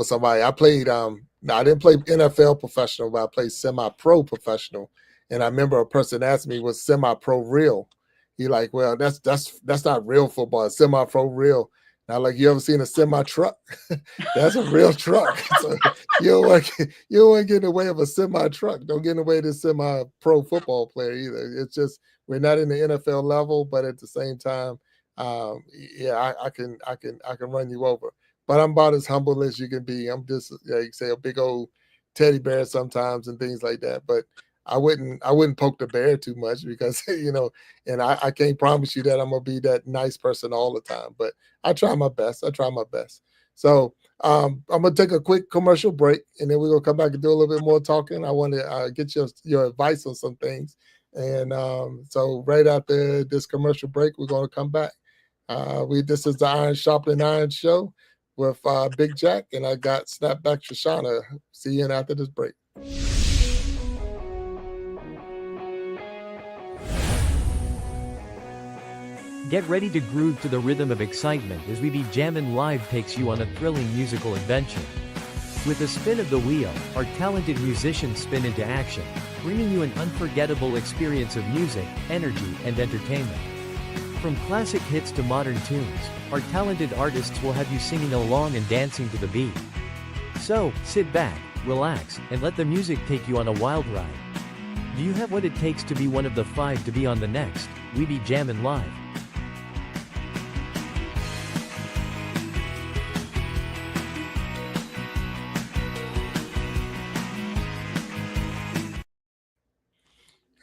somebody. I played, I didn't play NFL professional, but I played semi-pro professional. And I remember a person asked me, was semi-pro real? He like, well, that's not real football. It's semi-pro real. Now, like, you ever seen a semi-truck? That's a real truck. So you don't want to get in the way of a semi-truck. Don't get in the way of this semi-pro football player either. It's just, we're not in the NFL level, but at the same time, I can run you over. But I'm about as humble as you can be. I'm just, you can say, a big old teddy bear sometimes and things like that. But I wouldn't poke the bear too much, because, and I can't promise you that I'm going to be that nice person all the time, but I try my best. So I'm going to take a quick commercial break, and then we're going to come back and do a little bit more talking. I want to get your advice on some things. And so right after this commercial break, we're going to come back. This is the Iron Sharpening Iron show with Big Jack, and I got Snappback Trishauna. See you after this break. Get ready to groove to the rhythm of excitement as We Be Jammin' Live takes you on a thrilling musical adventure. With a spin of the wheel, our talented musicians spin into action, bringing you an unforgettable experience of music, energy, and entertainment. From classic hits to modern tunes, our talented artists will have you singing along and dancing to the beat. So, sit back, relax, and let the music take you on a wild ride. Do you have what it takes to be one of the 5 to be on the next We Be Jammin' Live?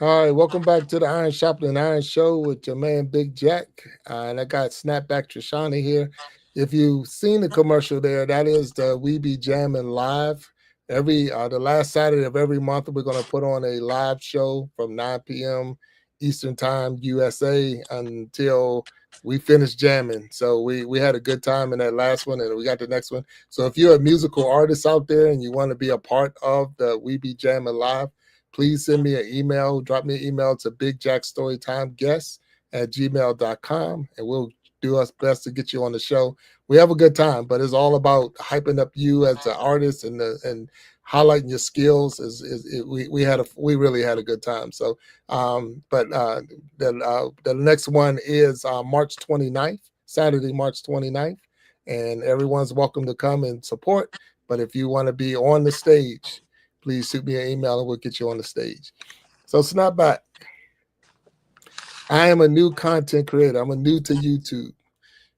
All right, welcome back to the Iron Sharpening Iron Show with your man Big Jack. And I got Snappback Trishauna here. If you've seen the commercial there, that is the We Be Jammin' Live. The last Saturday of every month, we're going to put on a live show from 9 p.m. Eastern Time, USA, until we finish jamming. So we had a good time in that last one, and we got the next one. So if you're a musical artist out there and you want to be a part of the We Be Jammin' Live, please send me an email. Drop me an email to bigjackstorytimeguests@gmail.com, and we'll do our best to get you on the show. We have a good time, but it's all about hyping up you as an artist and highlighting your skills. We really had a good time. So, the next one is March 29th, Saturday, March 29th, and everyone's welcome to come and support. But if you want to be on the stage, please shoot me an email and we'll get you on the stage. So Snapback, I am a new content creator. I'm new to YouTube.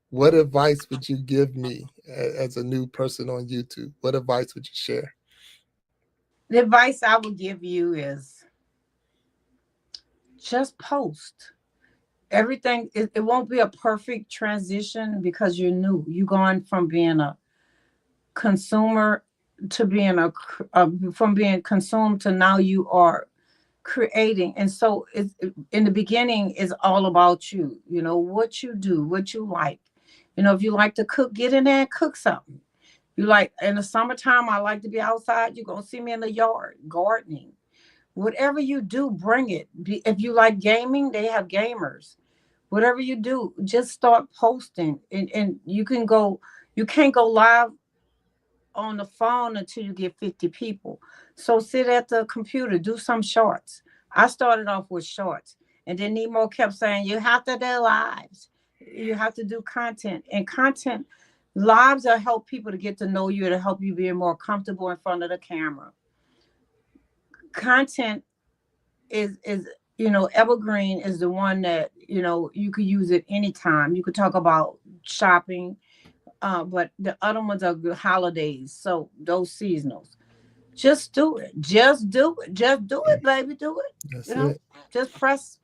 What advice would you give me as a new person on YouTube? What advice would you share? The advice I would give you is just post. Everything, it won't be a perfect transition because you're new. You're going from being a consumer to being from being consumed to now you are creating. And so it's, in the beginning, is all about you. You know, what you do, what you like. You know, if you like to cook, get in there and cook something. You like, in the summertime, I like to be outside. You're going to see me in the yard, gardening. Whatever you do, bring it. If you like gaming, they have gamers. Whatever you do, just start posting. And you can't go live on the phone until you get 50 people. So sit at the computer, do some shorts. I started off with shorts. And then Nemo kept saying, you have to do lives. You have to do content. And content, lives will help people to get to know you, to help you be more comfortable in front of the camera. Content is evergreen is the one that, you could use it anytime. You could talk about shopping, but the other ones are the holidays. So those seasonals. Just do it. Just do it. Just do it, baby. Do it. That's it. Just press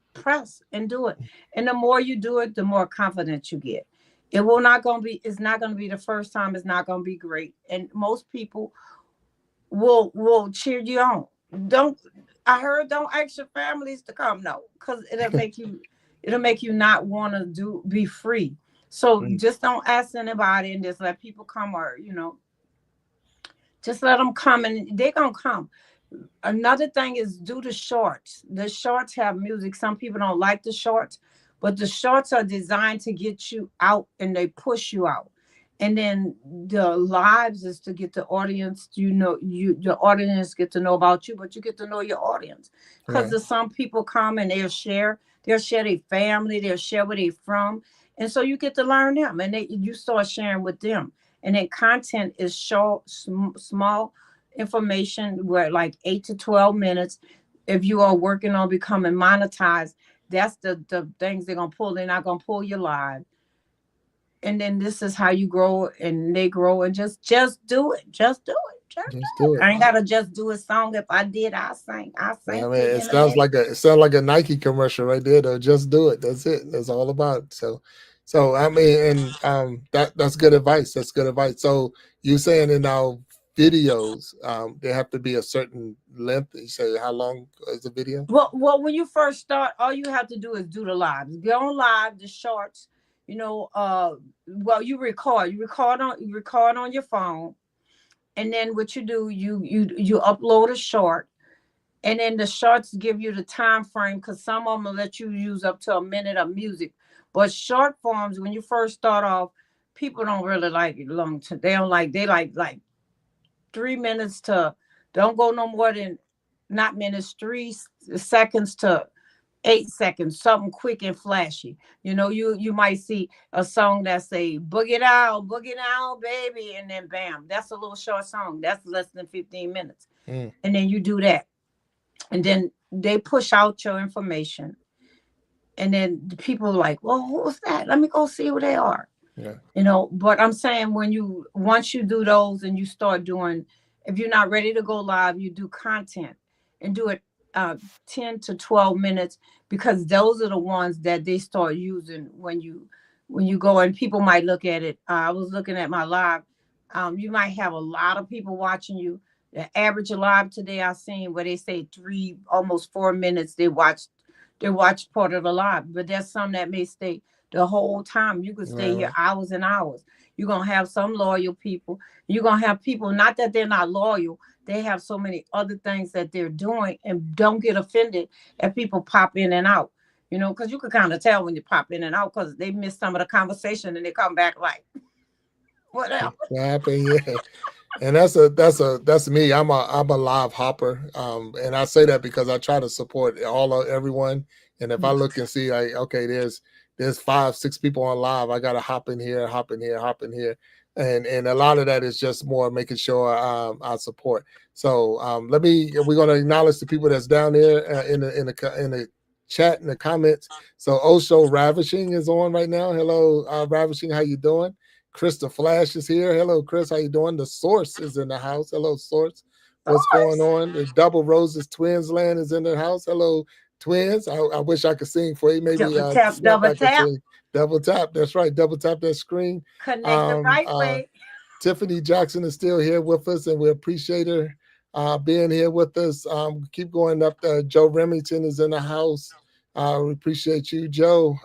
and do it. And the more you do it, the more confidence you get. It's not going to be the first time. It's not going to be great. And most people will cheer you on. Don't ask your families to come. No, because it'll make you not want to be free. So just don't ask anybody and just let people come, or, just let them come, and they're going to come. Another thing is do the shorts. The shorts have music. Some people don't like the shorts, but the shorts are designed to get you out and they push you out. And then the lives is to get the audience, the audience get to know about you, but you get to know your audience. Because there's some people come and they'll share their family, they'll share where they're from. And so you get to learn them, and you start sharing with them. And then content is short, small information, where like 8 to 12 minutes. If you are working on becoming monetized, that's the things they're going to pull. They're not going to pull you live. And then this is how you grow, and they grow, and just do it. Just do it. Just do it. I ain't got to just do a song. If I did, I sing. I mean, it sounds like a Nike commercial right there, though. Just do it. That's it. That's all about it. So I mean, and that's good advice. That's good advice. So you saying in our videos, they have to be a certain length. You say, how long is the video? Well, when you first start, all you have to do is do the lives. Go on live, the shorts. You record. You record on your phone, and then what you do, you upload a short, and then the shorts give you the time frame, because some of them will let you use up to a minute of music. But short forms, when you first start off, people don't really like it long. They like 3 minutes to, don't go no more than, not minutes, 3 seconds to 8 seconds, something quick and flashy. You might see a song that say boogie down, baby, and then bam, that's a little short song. That's less than 15 minutes. Mm. And then you do that. And then they push out your information. And then the people are like, well, who's that? Let me go see who they are. Yeah. But I'm saying once you do those and you start doing, if you're not ready to go live, you do content and do it 10 to 12 minutes, because those are the ones that they start using when you go, and people might look at it. I was looking at my live. You might have a lot of people watching you. The average live today I seen where they say almost 4 minutes they watch part of the live, but there's some that may stay the whole time. You could stay here Right. hours and hours. You're gonna have some loyal people. You're gonna have people, not that they're not loyal, they have so many other things that they're doing, and don't get offended if people pop in and out. Because you can kind of tell when you pop in and out because they miss some of the conversation and they come back like, whatever. What happened? Yeah. And that's me. I'm a live hopper. And I say that because I try to support everyone. And if I look and see like, okay, there's 5, 6 people on live, I gotta hop in here, hop in here, hop in here. And a lot of that is just more making sure I support. So we're gonna acknowledge the people that's down there in the chat, in the comments. So Osho Ravishing is on right now. Hello, Ravishing, how you doing? Chris the Flash is here. Hello, Chris. How you doing? The Source is in the house. Hello, Source. What's going on? The Double Roses Twins Land is in the house. Hello, Twins. I wish I could sing for you. Maybe Double tap, snap double back tap. into double tap. That's right. Double tap that screen. Connect the right way. Tiffany Jackson is still here with us, and we appreciate her being here with us. Keep going up there. Joe Remington is in the house. We appreciate you, Joe.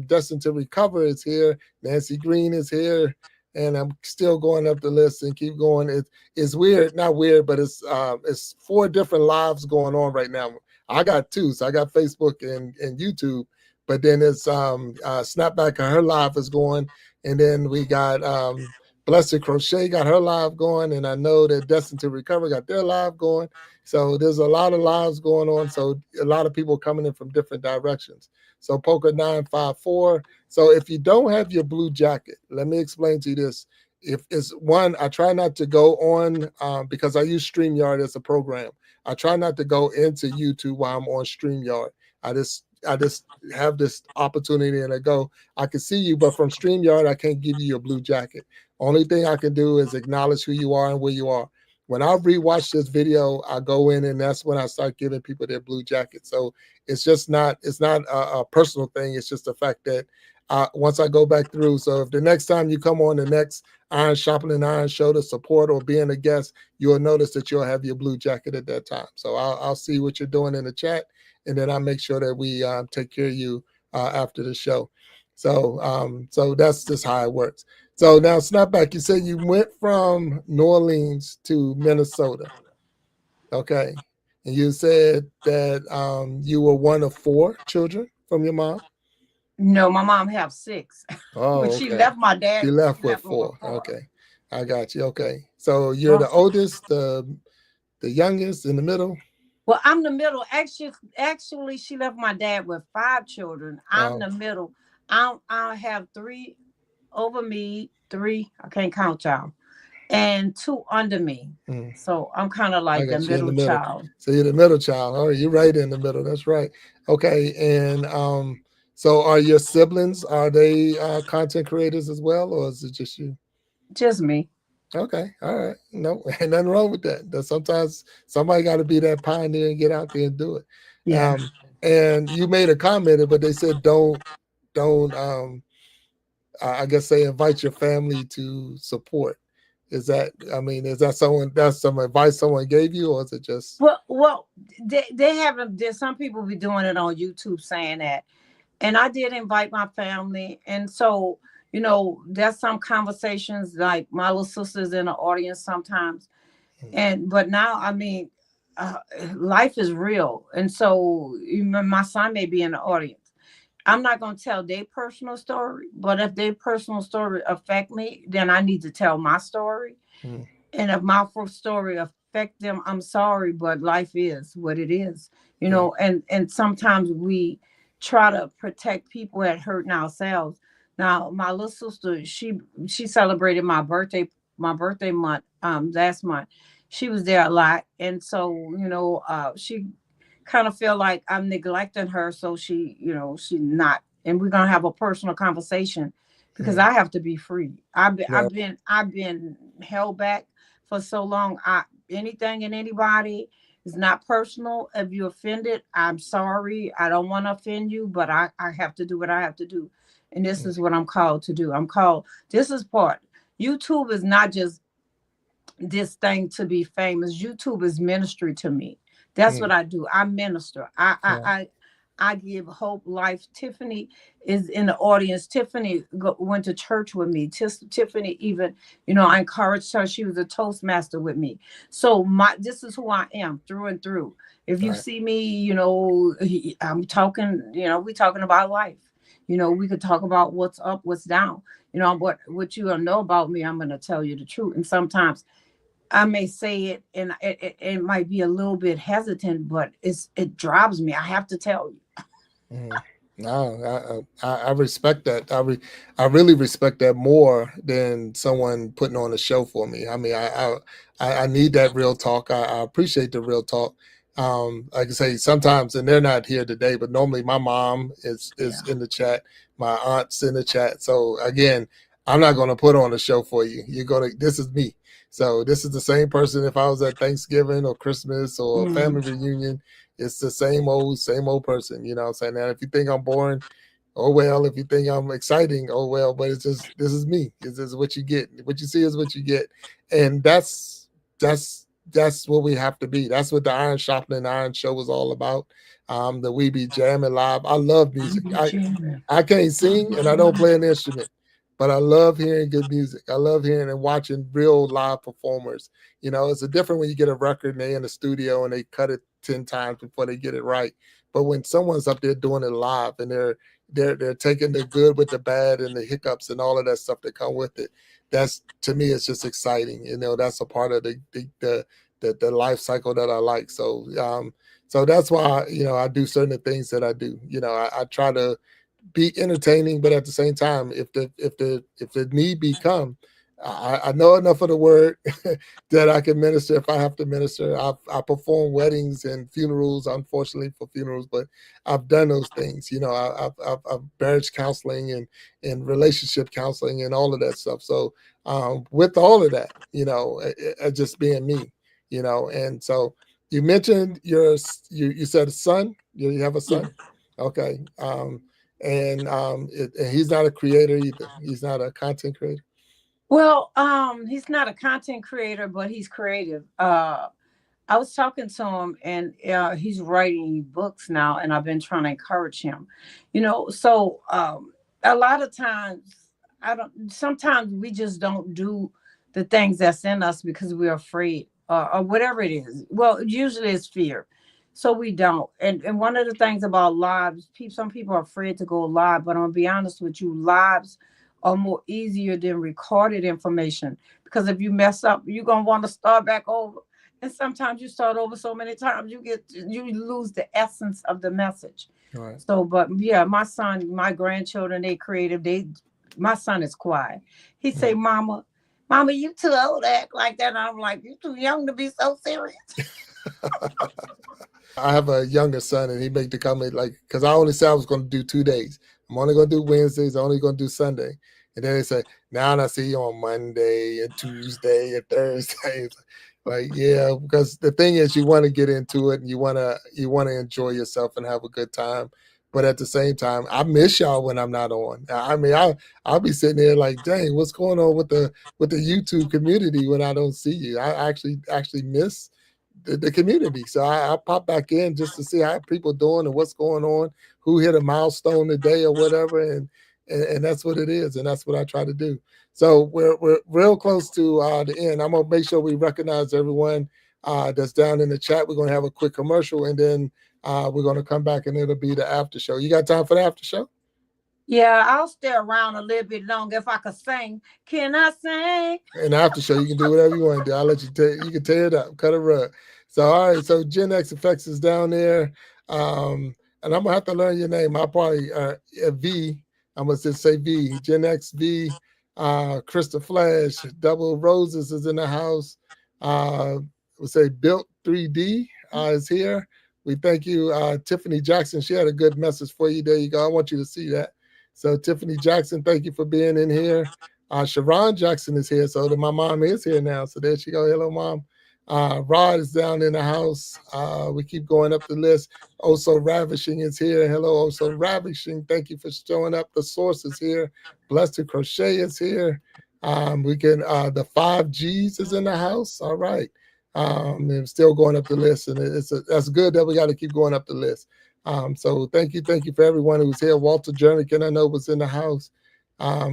Destined to Recover is here. Nancy Green is here. And I'm still going up the list and keep going. It's weird, not weird, but it's 4 different lives going on right now. I got 2, so I got Facebook and YouTube, but then it's Snapback and her live is going, and then we got Blessed Crochet got her live going, and I know that Destined to Recover got their live going. So there's a lot of lives going on. So a lot of people coming in from different directions. So Poker 954. So if you don't have your blue jacket, let me explain to you this. If it's one, I try not to go on because I use StreamYard as a program. I try not to go into YouTube while I'm on StreamYard. I just have this opportunity and I can see you, but from StreamYard, I can't give you your blue jacket. Only thing I can do is acknowledge who you are and where you are. When I rewatch this video, I go in and that's when I start giving people their blue jacket. So it's not a personal thing. It's just the fact that once I go back through. So if the next time you come on the next Iron Sharpening Iron show to support or being a guest, you'll notice that you'll have your blue jacket at that time. So I'll see what you're doing in the chat, and then I'll make sure that we take care of you after the show. So that's just how it works. So now, Snapback, you said you went from New Orleans to Minnesota. Okay. And you said that you were one of 4 children from your mom? No, my mom have 6. Oh, but she left my dad. She left with 4. Okay. I got you. Okay. So you're the oldest, the youngest, in the middle? Well, I'm the middle. Actually, she left my dad with 5 children. I'm the middle. I have 3 over me, 3, I can't count y'all, and 2 under me. So I'm kind of like the middle child. So you're the middle child. All right, you're right in the middle. That's right. Okay. And so are your siblings, are they content creators as well, or is it just you? Just me. Okay. All right. No, ain't nothing wrong with that. Sometimes somebody got to be that pioneer and get out there and do it. Yeah. And you made a comment, but they said don't I guess they invite your family to support. Is that some advice someone gave you, or is it just? Well, they haven't. There's some people be doing it on YouTube saying that, and I did invite my family, and so there's some conversations like my little sister's in the audience sometimes, but now life is real, and so my son may be in the audience. I'm not going to tell their personal story, but if their personal story affect me, then I need to tell my story. And if my story affect them, I'm sorry, but life is what it is, Yeah. and sometimes we try to protect people that hurting ourselves. Now, my little sister, she celebrated my birthday month, last month. She was there a lot, and so she kind of feel like I'm neglecting her, so she not, and we're gonna have a personal conversation because Mm. I have to be free. I've been Right. I've been I've been held back for so long. Anything and anybody is not personal. If you offended, I'm sorry. I don't want to offend you, but I have to do what I have to do, and this Mm. is what I'm called to do. This is part. YouTube is not just this thing to be famous. YouTube is ministry to me. That's Mm. what I do. I minister. I I Right. I, I give hope, life. Tiffany is in the audience. Tiffany went to church with me. Tiffany even, I encouraged her. She was a Toastmaster with me. So this is who I am through and through. If you Right. see me, I'm talking. We talking about life. We could talk about what's up, what's down. What you don't know about me, I'm gonna tell you the truth. And sometimes I may say it, and it might be a little bit hesitant, but it drives me. I have to tell you. Mhm. No, I respect that. I really respect that more than someone putting on a show for me. I mean, I need that real talk. I appreciate the real talk. Like I say, sometimes, and they're not here today, but normally my mom is Yeah. in the chat, my aunt's in the chat. So again, I'm not going to put on a show for you. You're gonna. This is me. So this is the same person if I was at Thanksgiving or Christmas or a Mm. family reunion. It's the same old person, you know what I'm saying? Now, if you think I'm boring, oh well. If you think I'm exciting, oh well. But it's just, this is me. This is what you get. What you see is what you get. And that's what we have to be. That's what the Iron Sharpening Iron show was all about. The We Be Jamming Live. I love I'm music. be jamming. I can't I'm sing be and I don't jamming. play an instrument, but I love hearing good music. I love hearing and watching real live performers. It's a different when you get a record and they in the studio and they cut it 10 times before they get it right. But when someone's up there doing it live and they're taking the good with the bad and the hiccups and all of that stuff that come with it, that's, to me, it's just exciting. That's a part of the life cycle that I like. So that's why I do certain things that I do. I try to be entertaining, but at the same time, if the need be come, I know enough of the word that I can minister if I have to minister. I perform weddings and funerals, unfortunately for funerals, but I've done those things. I've marriage counseling and relationship counseling and all of that stuff. So with all of that, just being me, and so you mentioned you said a son. You have a Yeah. son, okay. And he's not a creator either. He's not a content creator. Well, he's not a content creator, but he's creative. I was talking to him, and he's writing books now, and I've been trying to encourage him. So a lot of times, I don't. Sometimes we just don't do the things that's in us because we're afraid, or whatever it is. Well, usually it's fear, so we don't. And one of the things about lives, some people are afraid to go live, but I'm gonna be honest with you, lives are more easier than recorded information because if you mess up, you're gonna want to start back over, and sometimes you start over so many times you lose the essence of the message. All right. So, but yeah, my grandchildren, they creative. My son is quiet. He say, Mm. Mama, you too old to act like that. And I'm like, you too young to be so serious. I have a younger son, and he make the comment like, because I only said I was going to do 2 days. I'm only going to do Wednesdays. I'm only going to do Sunday. And then they say, now I see you on Monday and Tuesday and Thursday. Like, yeah, because the thing is, you want to get into it and you want to enjoy yourself and have a good time. But at the same time, I miss y'all when I'm not on. I mean, I'll be sitting there like, dang, what's going on with the YouTube community when I don't see you? I actually miss the community. So I pop back in just to see how people doing and what's going on, who hit a milestone today or whatever, and that's what it is, and that's what I try to do. So we're real close to the end. I'm gonna make sure we recognize everyone that's down in the chat. We're gonna have a quick commercial, and then we're gonna come back, and it'll be the after show. You got time for the after show? Yeah, I'll stay around a little bit longer if I could sing. Can I sing? And after show, you can do whatever you want to do. I'll let you tear. You can tear it up, cut a rug. So all right. So Gen X Effects is down there, and I'm gonna have to learn your name. I'll probably V. I'm gonna just say V. Gen X V. Crystal Flash. Double Roses is in the house. We'll say Built 3D is here. We thank you, Tiffany Jackson. She had a good message for you. There you go. I want you to see that. So Tiffany Jackson, thank you for being in here. Sharon Jackson is here, so my mom is here now. So there she go. Hello, mom. Rod is down in the house. We keep going up the list. Also Ravishing is here. Hello, also Ravishing. Thank you for showing up. The Source is here. Blessed to Crochet is here. We can the 5Gs is in the house. All right. And still going up the list, and that's good that we got to keep going up the list. So thank you for everyone who was here. Walter Jernigan, I know, was in the house.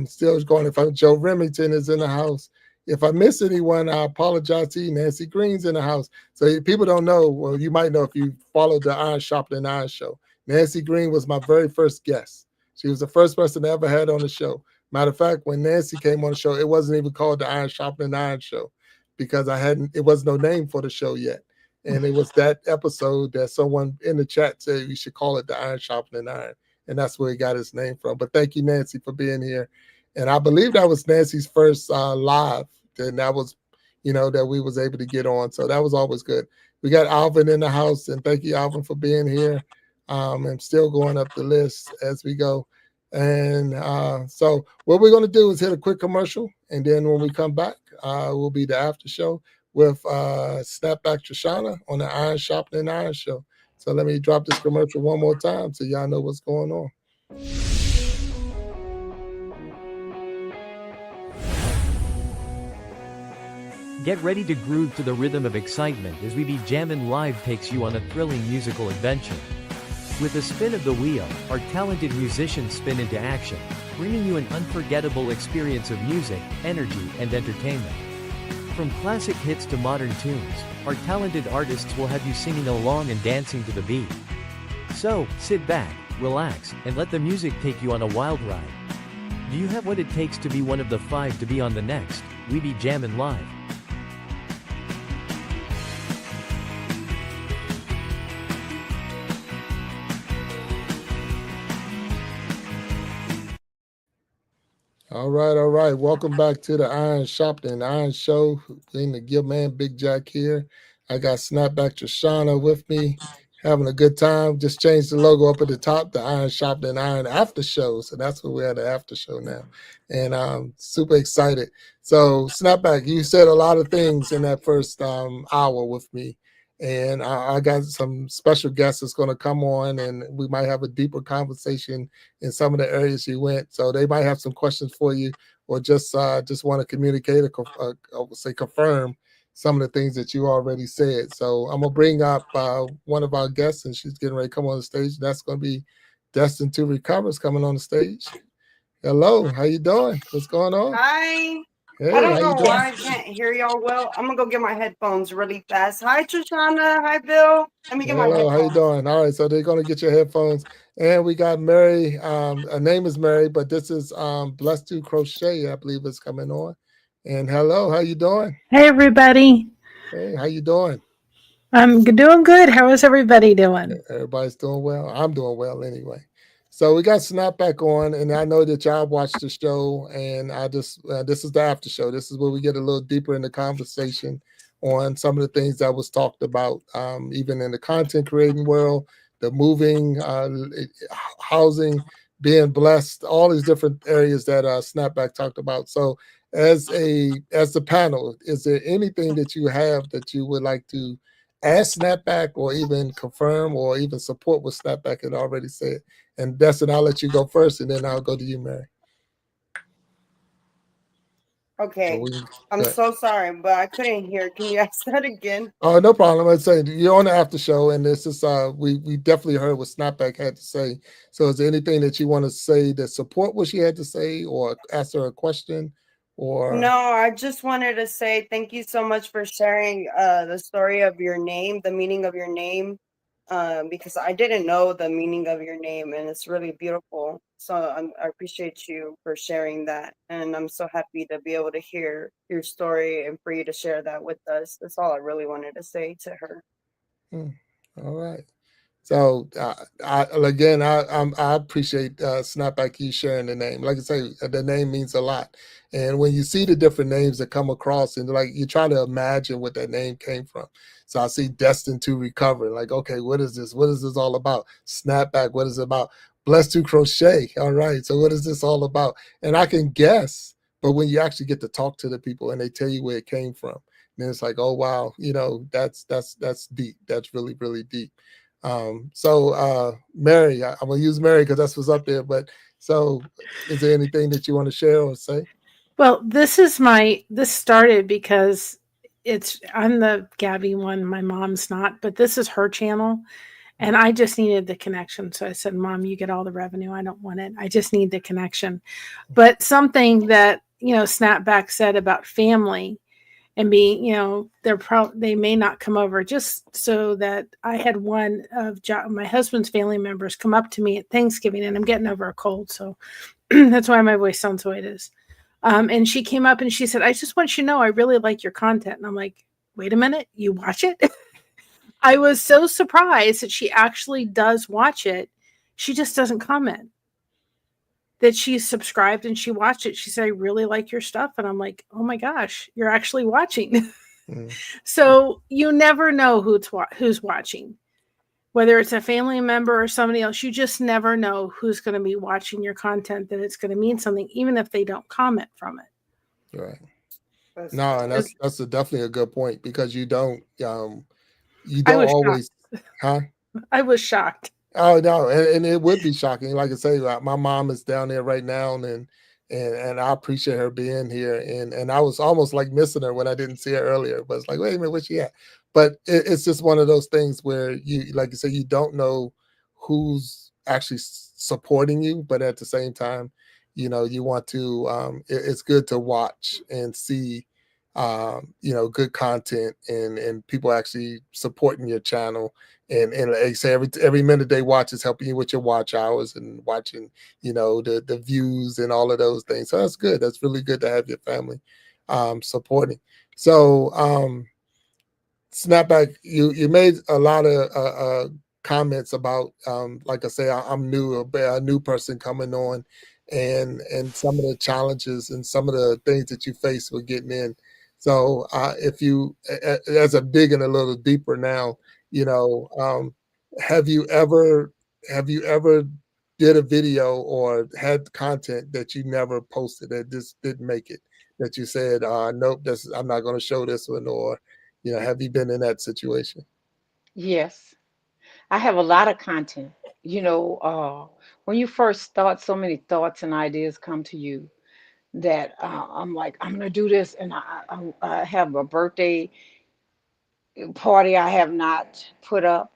Still going. If Joe Remington is in the house. If I miss anyone, I apologize to you. Nancy Green's in the house. So if people don't know, well, you might know if you followed the Iron Sharpening Iron show. Nancy Green was my very first guest. She was the first person I ever had on the show. Matter of fact, when Nancy came on the show, it wasn't even called the Iron Sharpening Iron show because it was no name for the show yet. And it was that episode that someone in the chat said we should call it the Iron Sharpening Iron. And that's where he got his name from. But thank you, Nancy, for being here. And I believe that was Nancy's first live. And that was, that we was able to get on. So that was always good. We got Alvin in the house. And thank you, Alvin, for being here. I'm still going up the list as we go. And so what we're going to do is hit a quick commercial. And then when we come back, will be the after show with Snappback Trishauna on the Iron Sharpening Iron show. So let me drop this commercial one more time so y'all know what's going on. Get ready to groove to the rhythm of excitement as We Be Jammin' Live takes you on a thrilling musical adventure. With a spin of the wheel, our talented musicians spin into action, bringing you an unforgettable experience of music, energy, and entertainment. From classic hits to modern tunes, our talented artists will have you singing along and dancing to the beat. So, sit back, relax, and let the music take you on a wild ride. Do you have what it takes to be one of the 5 to be on the next We Be Jammin' Live? All right. Welcome back to the Iron Sharpening Iron Show. Being the Gill Man, Big Jack here. I got Snappback Trishauna with me, having a good time. Just changed the logo up at the top, the Iron Sharpening Iron After Show. So that's what we're at, the After Show now. And I'm super excited. So Snapback, you said a lot of things in that first hour with me. And I got some special guests that's going to come on, and we might have a deeper conversation in some of the areas you went. So they might have some questions for you, or just want to communicate or I would say confirm some of the things that you already said. So I'm gonna bring up one of our guests, and she's getting ready to come on the stage. That's going to be Destined to Recover's coming on the stage. Hello, how you doing? What's going on? Hi. Hey, I don't how you know doing? why I can't hear y'all well. I'm gonna go get my headphones really fast. Hi, Trishauna. Hi, Bill. Let me get my Hello, headphones. how you doing? All right, so they're going to get your headphones. And we got Mary. Her name is Mary, but this is Blessed to Crochet, I believe, is coming on. And hello, how you doing? Hey, everybody. Hey, how you doing? I'm doing good. How is everybody doing? Everybody's doing well. I'm doing well anyway. So we got Snapback on, and I know that y'all watched the show, and I just this is the after show. This is where we get a little deeper in the conversation on some of the things that was talked about, even in the content creating world, the moving, housing, being blessed, all these different areas that Snapback talked about. So as the panel, is there anything that you have that you would like to ask Snapback or even confirm or even support what Snapback had already said? And Destin, I'll let you go first, and then I'll go to you, Mary. Okay. I'm so sorry, but I couldn't hear. Can you ask that again? Oh, no problem. I'd say you're on the after show, and this is we definitely heard what Snapback had to say. So is there anything that you want to say that support what she had to say, or ask her a question? Or No, I just wanted to say thank you so much for sharing the story of your name, the meaning of your name. because I didn't know the meaning of your name, and it's really beautiful. So I appreciate you for sharing that, and I'm so happy to be able to hear your story and for you to share that with us. That's all I really wanted to say to her. Mm, all right. So again, I appreciate Snapback you sharing the name. Like I say, the name means a lot, and when you see the different names that come across, and like you try to imagine what that name came from. So I see destined to recover. Like, okay, what is this? What is this all about? Snapback. What is it about? Blessed to crochet. All right. So what is this all about? And I can guess, but when you actually get to talk to the people and they tell you where it came from, then it's like, oh wow, that's deep. That's really really deep. Mary, I'm gonna use Mary because that's what's up there. But so, is there anything that you want to share or say? Well, this started because I'm the Gabby one, my mom's not, but this is her channel and I just needed the connection. So I said, Mom, you get all the revenue. I don't want it. I just need the connection. But something that, Snapback said about family and being, they may not come over, just so that I had one of my husband's family members come up to me at Thanksgiving, and I'm getting over a cold, so that's why my voice sounds the way it is. And she came up and she said, I just want you to know I really like your content. And I'm like, wait a minute, you watch it? I was so surprised that she actually does watch it. She just doesn't comment. That she subscribed and she watched it. She said, I really like your stuff. And I'm like, oh my gosh, you're actually watching. Mm, So you never know who's watching, whether it's a family member or somebody else. You just never know who's going to be watching your content, that it's going to mean something, even if they don't comment from it. right. That's No, and good. that's definitely a good point because you I don't was shocked. always, huh? I was shocked. Oh no, and it would be shocking. Like I say, my mom is down there right now, and I appreciate her being here. And I was almost like missing her when I didn't see her earlier. But it's like, wait a minute, where's she at? But it's just one of those things where you, like you say, you don't know who's actually supporting you, but at the same time, you want to. It's good to watch and see, good content and people actually supporting your channel and like I say every minute they watch is helping you with your watch hours and watching the views and all of those things. So that's good. That's really good to have your family supporting. So Snapback, you made a lot of comments about like I say I'm a new person coming on and some of the challenges and some of the things that you face with getting in. So if you as a digging a little deeper now, you know, um, have you ever did a video or had content that you never posted that just didn't make it? That you said, nope, I'm not going to show this one, or have you been in that situation? Yes, I have a lot of content. When you first start, so many thoughts and ideas come to you that I'm like, I'm gonna do this, and I have a birthday party I have not put up.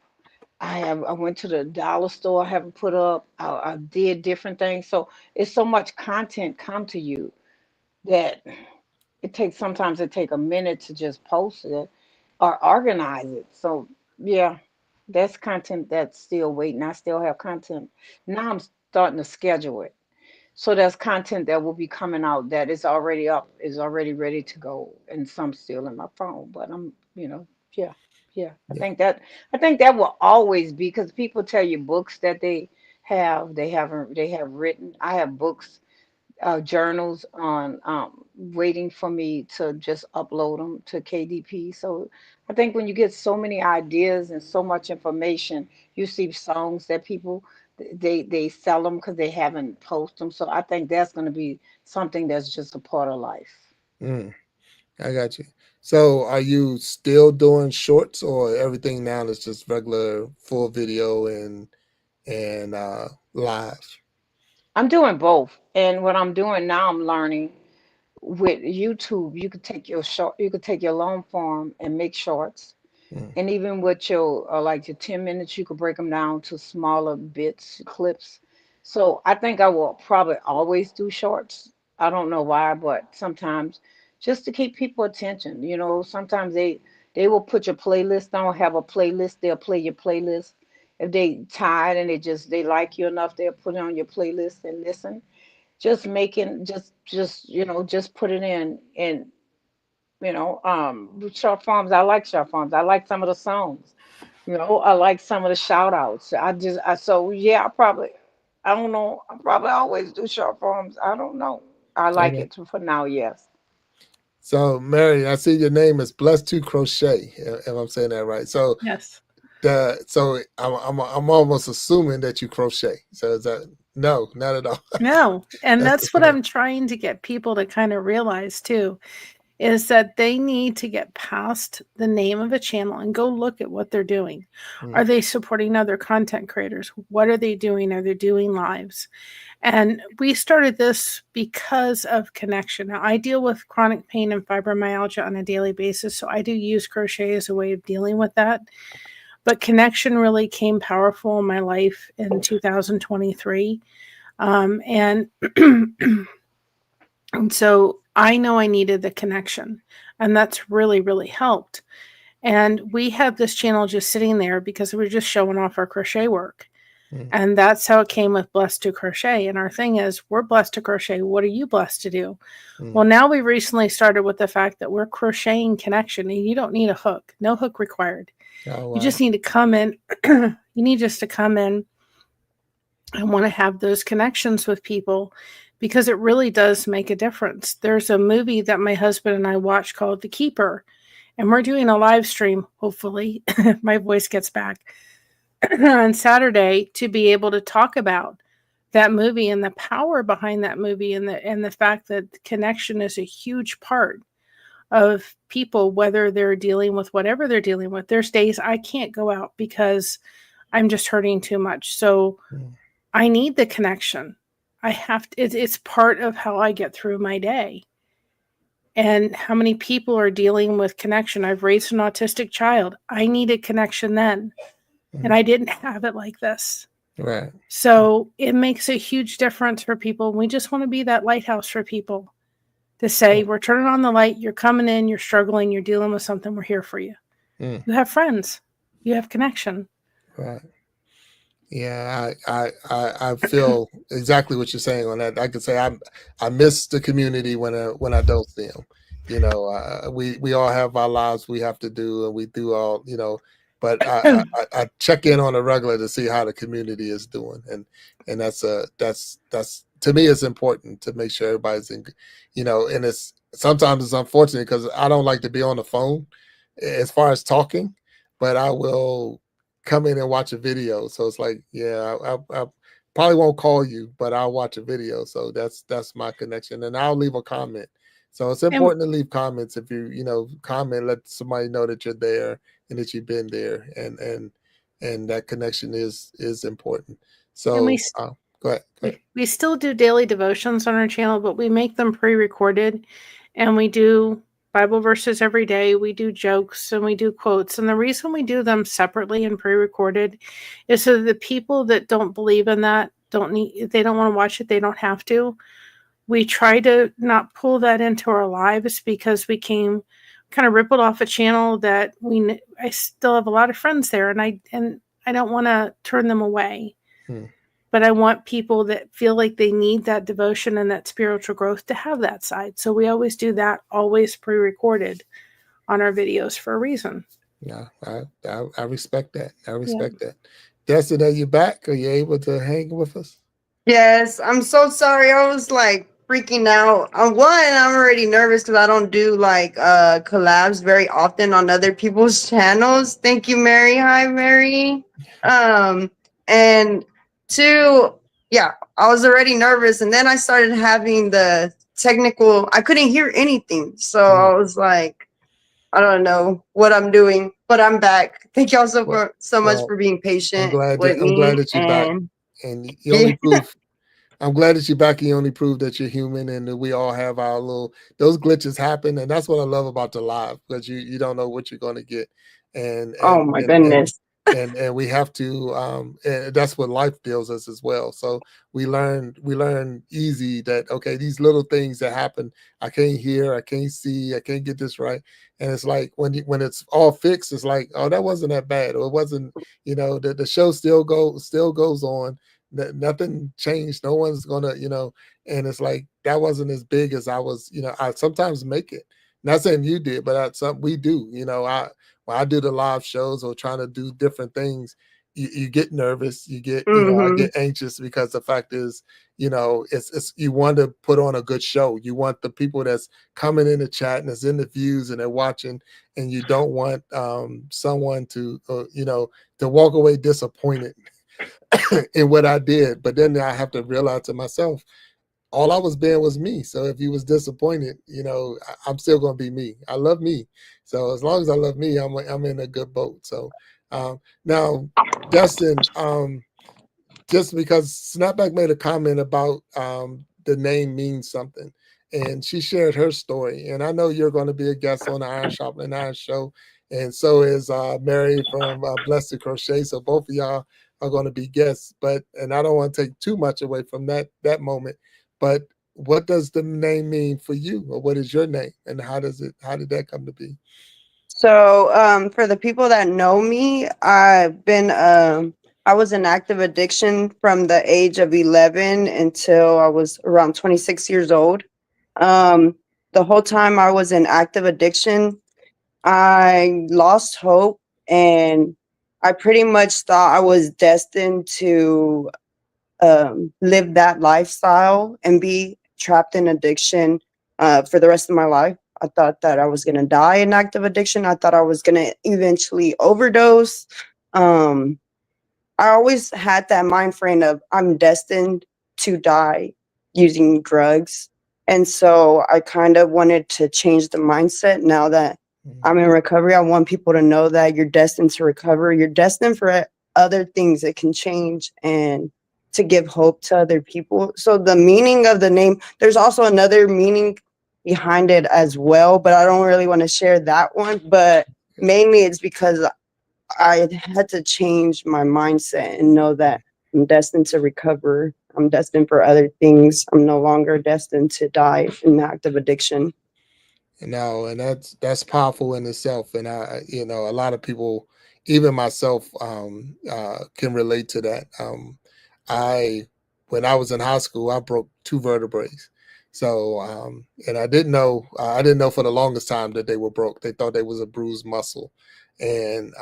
I went to the dollar store, I haven't put up. I did different things, so it's so much content come to you that sometimes it take a minute to just post it or organize it. So yeah, that's content that's still waiting. I still have content. Now I'm starting to schedule it. So there's content that will be coming out that is already up, is already ready to go, and some still in my phone. But yeah, yeah. Yeah. I think that will always be, because people tell you books that they have written. I have books, journals on, waiting for me to just upload them to KDP. So I think when you get so many ideas and so much information, you see songs that people they sell them because they haven't posted them. So I think that's going to be something that's just a part of life. Mm, I got you. So are you still doing shorts or everything now is just regular full video and live? I'm doing both, and what I'm doing now, I'm learning with YouTube. You could take your long form and make shorts. Mm, And even with your like your 10 minutes, you could break them down to smaller bits, clips. So I think I will probably always do shorts. I don't know why, but sometimes just to keep people attention. Sometimes they will put your playlist on, have a playlist, they'll play your playlist. If they tired and they like you enough, they'll put it on your playlist and listen. Just making just put it in short forms. I like short forms. I like some of the songs. I like some of the shout outs. So yeah, I don't know. I probably always do short forms. I don't know. I like Okay. it for now, yes. So, Mary, I see your name is Blessed to Crochet, if I'm saying that right. So, Yes. I'm almost assuming that you crochet. So, is that no, not at all. No. And That's that's what okay. I'm trying to get people to kind of realize too, is that they need to get past the name of a channel and go look at what they're doing. Mm, Are they supporting other content creators? What are they doing? Are they doing lives? And we started this because of connection. Now, I deal with chronic pain and fibromyalgia on a daily basis, so I do use crochet as a way of dealing with that. But connection really came powerful in my life in 2023. And and so I know I needed the connection, and that's really, really helped. And we have this channel just sitting there because we're just showing off our crochet work. mm, And that's how it came with Blessed to Crochet. And our thing is, we're blessed to crochet. What are you blessed to do? mm. Well, now we recently started with the fact that we're crocheting connection, and you don't need a hook, no hook required. Oh, You wow. just need to come in. You need just to come in and want to have those connections with people, because it really does make a difference. There's a movie that my husband and I watched called The Keeper, and we're doing a live stream, hopefully, if my voice gets back, on Saturday to be able to talk about that movie and the power behind that movie, and the fact that connection is a huge part of people, whether they're dealing with whatever they're dealing with. There's days I can't go out because I'm just hurting too much. So Mm, I need the connection. I have to, it's part of how I get through my day. And how many people are dealing with connection? I've raised an autistic child. I needed connection then, and mm. I didn't have it like this. Right. So it makes a huge difference for people. We just want to be that lighthouse for people to say, we're turning on the light. You're coming in, you're struggling, you're dealing with something. We're here for you. Mm, You have friends, you have connection. right. Yeah, I feel exactly what you're saying on that. I could say I miss the community when I don't see them. We all have our lives we have to do, and we do all, but I check in on a regular to see how the community is doing, and that's to me it's important to make sure everybody's in, and it's sometimes it's unfortunate because I don't like to be on the phone as far as talking, but I will come in and watch a video. So it's like, yeah, I probably won't call you, but I'll watch a video. So that's my connection, and I'll leave a comment. So it's And important to leave comments. If you comment, let somebody know that you're there and that you've been there, and that connection is important. and So go ahead. Go ahead. we still do daily devotions on our channel, but we make them pre-recorded, and we do Bible verses every day. We do jokes and we do quotes. And the reason we do them separately and pre-recorded is so that the people that don't believe in that if they don't want to watch it, they don't have to. We try to not pull that into our lives, because we kind of rippled off a channel that I still have a lot of friends there, and I don't want to turn them away. Hmm. But I want people that feel like they need that devotion and that spiritual growth to have that side. So we always do that, always pre-recorded on our videos for a reason. Yeah, I respect that. I respect that. Destiny, are you back? Are you able to hang with us? Yes, I'm so sorry. I was like freaking out. One, I'm already nervous because I don't do like collabs very often on other people's channels. Thank you, Mary. Hi, Mary. And two, yeah, I was already nervous, and then I started having the technical. I couldn't hear anything, so I was like, I don't know what I'm doing, but I'm back. Thank y'all so much Well, for being I'm patient glad with I'm glad me. that you're back. And And you only prove I'm glad that you're back, and you only prove that you're human, and that we all have our those glitches happen, and that's what I love about the live, because you don't know what you're going to get, and oh my goodness. and we have to and that's what life deals us as well. So we learn easy that okay, these little things that happen, I can't hear, I can't see, I can't get this right. And it's like when it's all fixed, it's like, oh, that wasn't that bad, or it wasn't, the show still goes on. Nothing changed, no one's gonna, and it's like that wasn't as big as I was, I sometimes make it. Not saying you did, but some we do, I when I do the live shows or trying to do different things, you get nervous, I Mm-hmm. get anxious because the fact is, it's you want to put on a good show. You want the people that's coming in the chat and that's in the views and they're watching, and you don't want someone to walk away disappointed in what I did. But then I have to realize to myself, all I was being was me. So if you was disappointed, I'm still gonna be me. I love me. So as long as I love me, I'm in a good boat. So now, Dustin, just because Snapback made a comment about the name means something, and she shared her story. And I know you're going to be a guest on the Iron Sharpening Iron show, and so is Mary from Blessed Crochet. So both of y'all are going to be guests. And I don't want to take too much away from that moment. But what does the name mean for you, or what is your name, and how did that come to be? So, for the people that know me, I was in active addiction from the age of 11 until I was around 26 years old. Um, the whole time I was in active addiction, I lost hope, and I pretty much thought I was destined to live that lifestyle and be trapped in addiction for the rest of my life. I thought that I was going to die in active addiction. I thought I was going to eventually overdose. Um, I always had that mind frame of I'm destined to die using drugs. And so I kind of wanted to change the mindset now that Mhm. I'm in recovery. I want people to know that you're destined to recover. You're destined for other things that can change and to give hope to other people. So the meaning of the name, there's also another meaning behind it as well, but I don't really want to share that one. But mainly it's because I had to change my mindset and know that I'm destined to recover. I'm destined for other things. I'm no longer destined to die in active addiction. No, and that's powerful in itself. And a lot of people, even myself, can relate to that. I, when I was in high school, I broke two vertebrae. So, and I didn't know for the longest time that they were broke. They thought they was a bruised muscle, and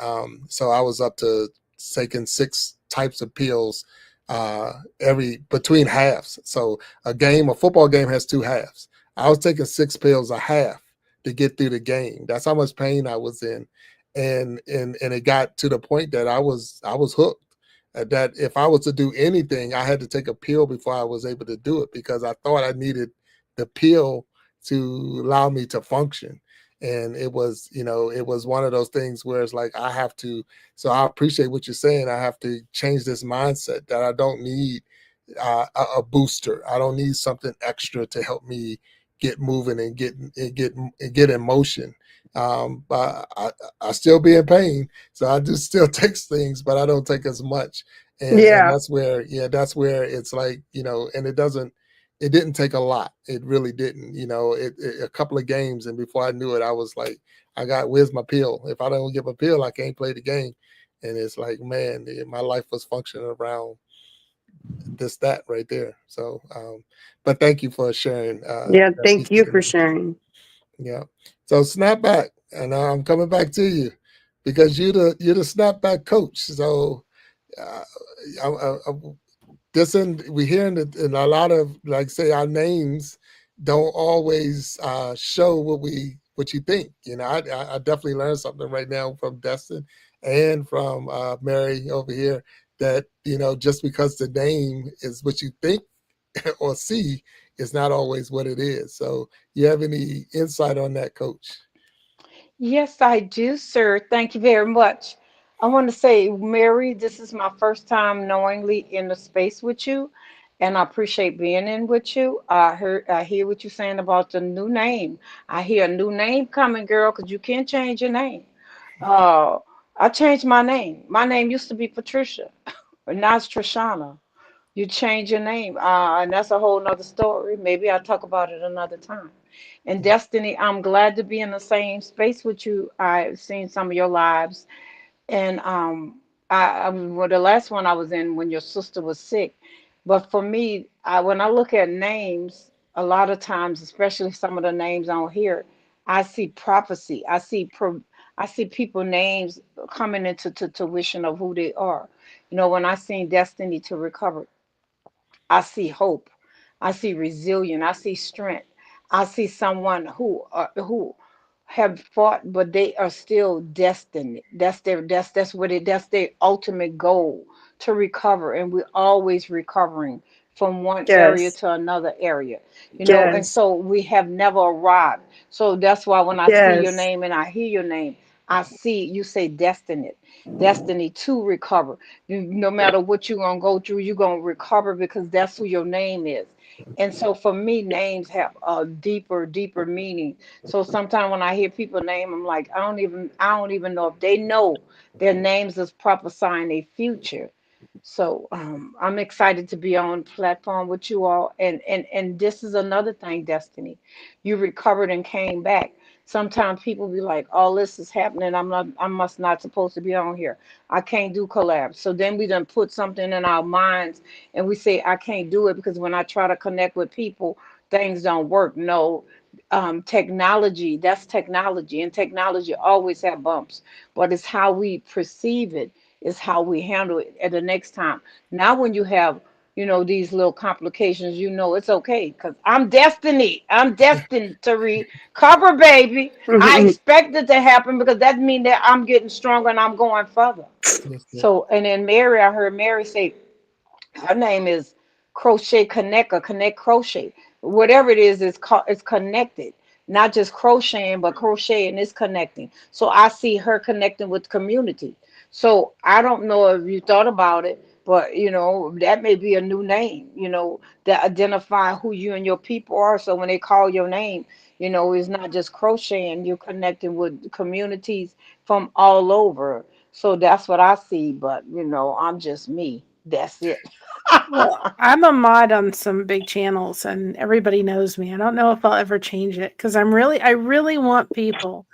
so I was up to taking six types of pills every between halves. So a football game has two halves. I was taking six pills a half to get through the game. That's how much pain I was in, and it got to the point that I was hooked. That if I was to do anything, I had to take a pill before I was able to do it because I thought I needed the pill to allow me to function. And it was one of those things where it's like I have to. So I appreciate what you're saying. I have to change this mindset that I don't need a booster. I don't need something extra to help me get moving and get in motion. But I still be in pain, so I do still take things, but I don't take as much. And Yeah. that's where it's like, and it didn't take a lot. It really didn't. A couple of games, and before I knew it, I was like, where's my pill? If I don't get my pill, I can't play the game. And it's like, man, my life was functioning around this that right there. So, but thank you for sharing Yeah. that piece Thank of you the for sharing. yeah. So Snapback, and I'm coming back to you because you're the Snapback coach. So uh, we hear in a lot of, like, say, our names don't always show what you think. I definitely learned something right now from Destin and from Mary over here, that just because the name is what you think or see is not always what it is. So you have any insight on that, Coach? Yes, I do, sir. Thank you very much. I want to say, Mary, this is my first time knowingly in the space with you, and I appreciate being in with you. I hear what you're saying about the new name. I hear a new name coming, girl, because you can't change your name. Uh, I changed my name. My name used to be Patricia, but now it's Trishauna. You change your name, and that's a whole nother story. Maybe I'll talk about it another time. And Yeah. Destiny, I'm glad to be in the same space with you. I've seen some of your lives, and well, the last one I was in when your sister was sick. But for me, when I look at names, a lot of times, especially some of the names on here, I see prophecy. I see people names coming into to tuition of who they are. You know, when I seen Destiny to Recover, I see hope. I see resilience. I see strength. I see someone who have fought, but they are still destined. That's what it. That's their ultimate goal to recover, and we're always recovering from one area Yes. to another area, you know. And Yes. so we have never arrived. So that's why when I see your Yes. name and I hear your name, I see you say destiny to recover. No matter what you're gonna go through, you're gonna recover because that's who your name is. And so for me, names have a deeper meaning. So sometimes when I hear people name, I'm like, I don't even know if they know their names is prophesying a future. So I'm excited to be on platform with you all. And this is another thing, Destiny. You recovered and came back. Sometimes people be like, "Oh, this is happening. I must not supposed to be on here. I can't do collabs." So then we done put something in our minds and we say, "I can't do it because when I try to connect with people, things don't work." No, technology, that's technology, and technology always have bumps, but it's how we perceive it, is how we handle it at the next time. Now when you have, these little complications, it's okay because I'm destined to recover, baby. I expect it to happen because that means that I'm getting stronger and I'm going further. That's it. So, and then Mary, I heard Mary say her name is Crochet Connect or Connect Crochet. Whatever it is, it's connected. Not just crocheting, but crocheting is connecting. So I see her connecting with community. So I don't know if you thought about it, but that may be a new name, that identify who you and your people are. So when they call your name, it's not just crocheting, you're connecting with communities from all over. So that's what I see, but I'm just me. That's it. Well, I'm a mod on some big channels and everybody knows me. I don't know if I'll ever change it because I really want people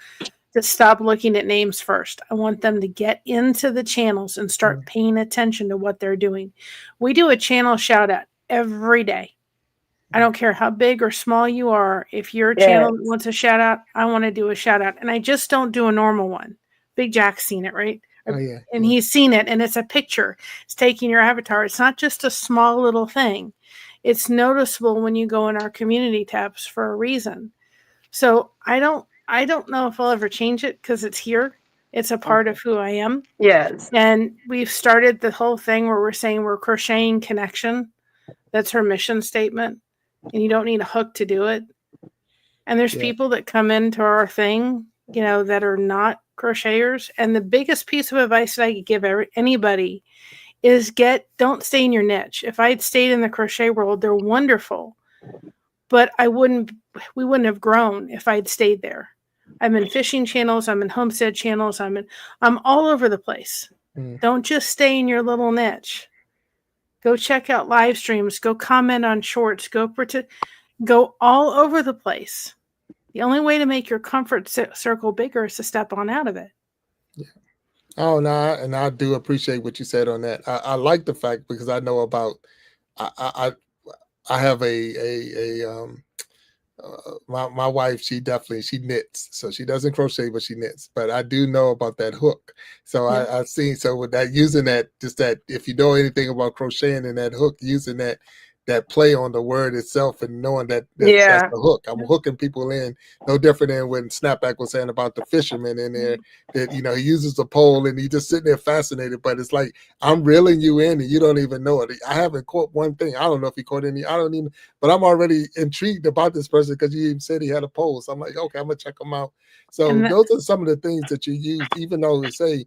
to stop looking at names first. I want them to get into the channels and start Mm. paying attention to what they're doing. We do a channel shout out every day. I don't care how big or small you are. If your channel Yes. wants a shout out, I want to do a shout out. And I just don't do a normal one. Big Jack's seen it, right? Oh yeah, And yeah. he's seen it, and it's a picture. It's taking your avatar. It's not just a small little thing. It's noticeable when you go in our community tabs for a reason. So I don't know if I'll ever change it because it's here. It's a part Okay. of who I am. Yes. And we've started the whole thing where we're saying we're crocheting connection. That's her mission statement. And you don't need a hook to do it. And there's Yeah. people that come into our thing, that are not crocheters. And the biggest piece of advice that I could give anybody is don't stay in your niche. If I had stayed in the crochet world, they're wonderful, but we wouldn't have grown if I'd stayed there. I'm in fishing channels, I'm in homestead channels, I'm all over the place. Mm. Don't just stay in your little niche. Go check out live streams, go comment on shorts, go all over the place. The only way to make your comfort circle bigger is to step on out of it. Yeah. Oh no, and I do appreciate what you said on that. I like the fact because I know about I have my wife, she knits, so she doesn't crochet but she knits, but I do know about that hook. So Yeah. I've seen, so with that, using that, just that, if you know anything about crocheting and that hook, using that play on the word itself and knowing that's Yeah. the hook. I'm hooking people in, no different than when Snapback was saying about the fisherman in there, that he uses a pole and he just sitting there fascinated, but it's like I'm reeling you in and you don't even know it. I haven't caught one thing. I don't know if he caught any. I don't even, but I'm already intrigued about this person because you even said he had a pole. So I'm like, okay, I'm gonna check him out. So And those are some of the things that you use, even though they say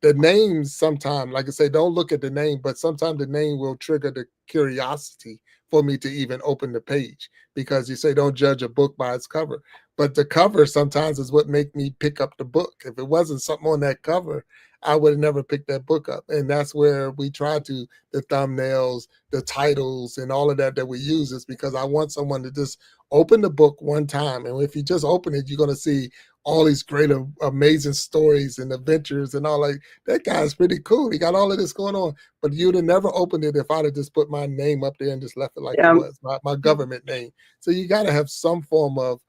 the names sometimes, like I say, don't look at the name, but sometimes the name will trigger the curiosity for me to even open the page, because you say don't judge a book by its cover. But the cover sometimes is what make me pick up the book. If it wasn't something on that cover, I would have never picked that book up. And that's where we try to, the thumbnails, the titles, and all of that we use, is because I want someone to just open the book one time. And if you just open it, you're going to see all these great, amazing stories and adventures and all. Like, that guy's pretty cool. He got all of this going on. But you'd have never opened it if I'd have just put my name up there and just left it like it was, my government name. So you got to have some form of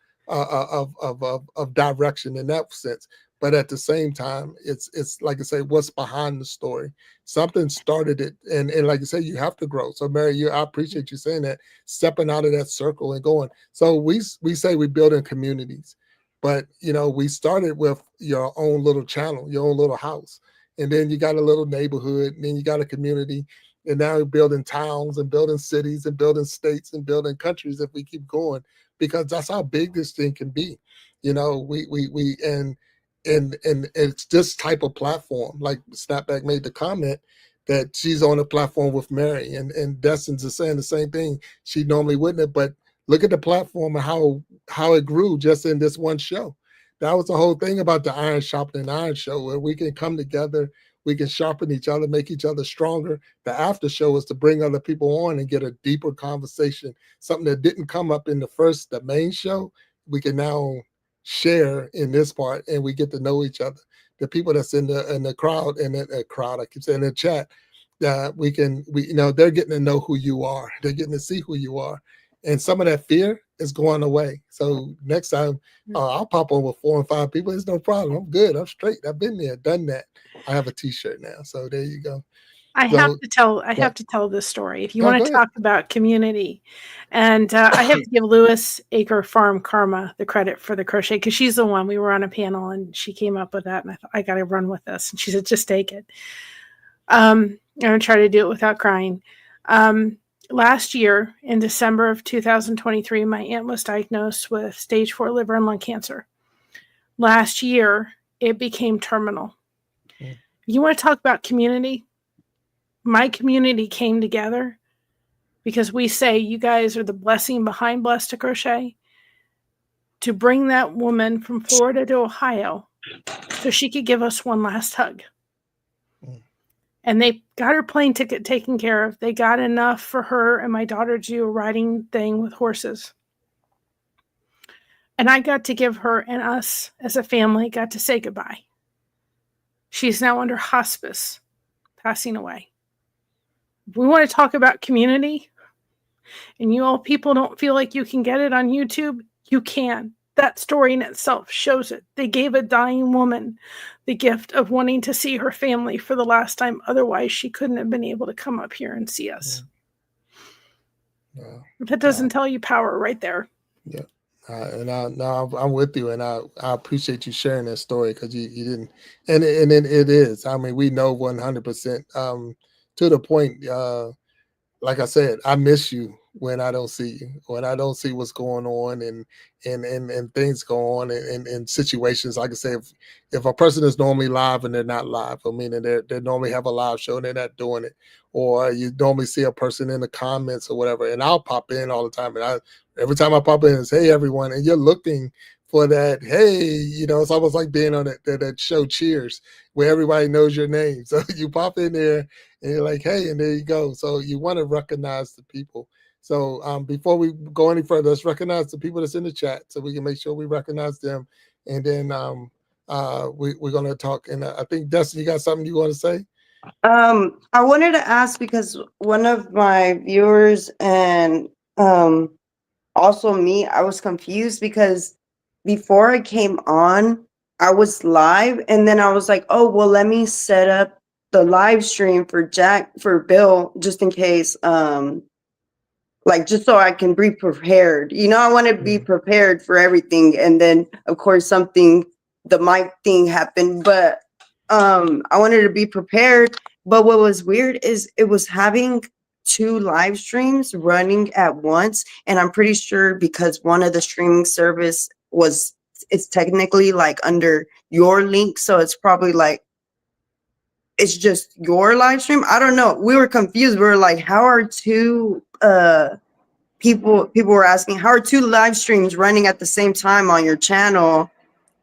direction in that sense. But at the same time, it's like I say, what's behind the story? Something started it, and like I say, you have to grow. So Mary, I appreciate you saying that, stepping out of that circle and going. So we say we build in communities, but we started with your own little channel, your own little house, and then you got a little neighborhood, and then you got a community, and now you're building towns and building cities and building states and building countries if we keep going, because that's how big this thing can be. And it's this type of platform, like Snapback made the comment that she's on a platform with Mary, and Destin's is saying the same thing. She normally wouldn't, but look at the platform and how it grew just in this one show. That was the whole thing about the Iron Sharpening Iron show, where we can come together, we can sharpen each other, make each other stronger. The after show is to bring other people on and get a deeper conversation, something that didn't come up in the main show. We can now share in this part, and we get to know each other. The people that's in the crowd, and the crowd, I keep saying, in the chat, they're getting to know who you are. They're getting to see who you are, and some of that fear is going away. So next time, I'll pop on with 4 and 5 people. It's no problem. I'm good. I'm straight. I've been there, done that. I have a T-shirt now, so there you go. I have to tell this story. If you want to talk about community, and I have to give Lewis Acre Farm Karma the credit for the crochet, because she's the one. We were on a panel and she came up with that, and I thought, I got to run with this. And she said, just take it. I'm going to try to do it without crying. Last year, in December of 2023, my aunt was diagnosed with stage 4 liver and lung cancer. Last year, it became terminal. You want to talk about community? My community came together because we say you guys are the blessing behind Blessed to Crochet, to bring that woman from Florida to Ohio so she could give us one last hug. And they got her plane ticket taken care of. They got enough for her and my daughter to do a riding thing with horses. And I got to give her, and us as a family got to say goodbye. She's now under hospice, passing away. If we want to talk about community, and you all people don't feel like you can get it on YouTube, you can. That story in itself shows it. They gave a dying woman the gift of wanting to see her family for the last time. Otherwise, she couldn't have been able to come up here and see us. That doesn't tell you power right there. Yeah. I'm with you, and I appreciate you sharing that story, because you didn't, and it is. I mean, we know 100%. To the point, like I said, I miss you when I don't see you, when I don't see what's going on, and things go on in situations. Like I say, if a person is normally live and they're not live, I mean, they normally have a live show and they're not doing it, or you normally see a person in the comments or whatever, and I'll pop in all the time, and every time I pop in, it's hey everyone, and you're looking for that, hey, it's almost like being on that show Cheers, where everybody knows your name. So you pop in there and you're like, hey, and there you go. So you want to recognize the people. So before we go any further, let's recognize the people that's in the chat, so we can make sure we recognize them. And then we're going to talk. And I think, Destiny, you got something you want to say? I wanted to ask, because one of my viewers and also me, I was confused, because before I came on, I was live, and then I was like, oh, well, let me set up the live stream for Bill, just in case, just so I can be prepared. I want to be prepared for everything. And then, of course, the mic thing happened, but I wanted to be prepared. But what was weird is it was having 2 live streams running at once. And I'm pretty sure because one of the streaming service it's technically like under your link. So it's probably like it's just your live stream. I don't know. We were confused. We were like, how are two people were asking, how are two live streams running at the same time on your channel?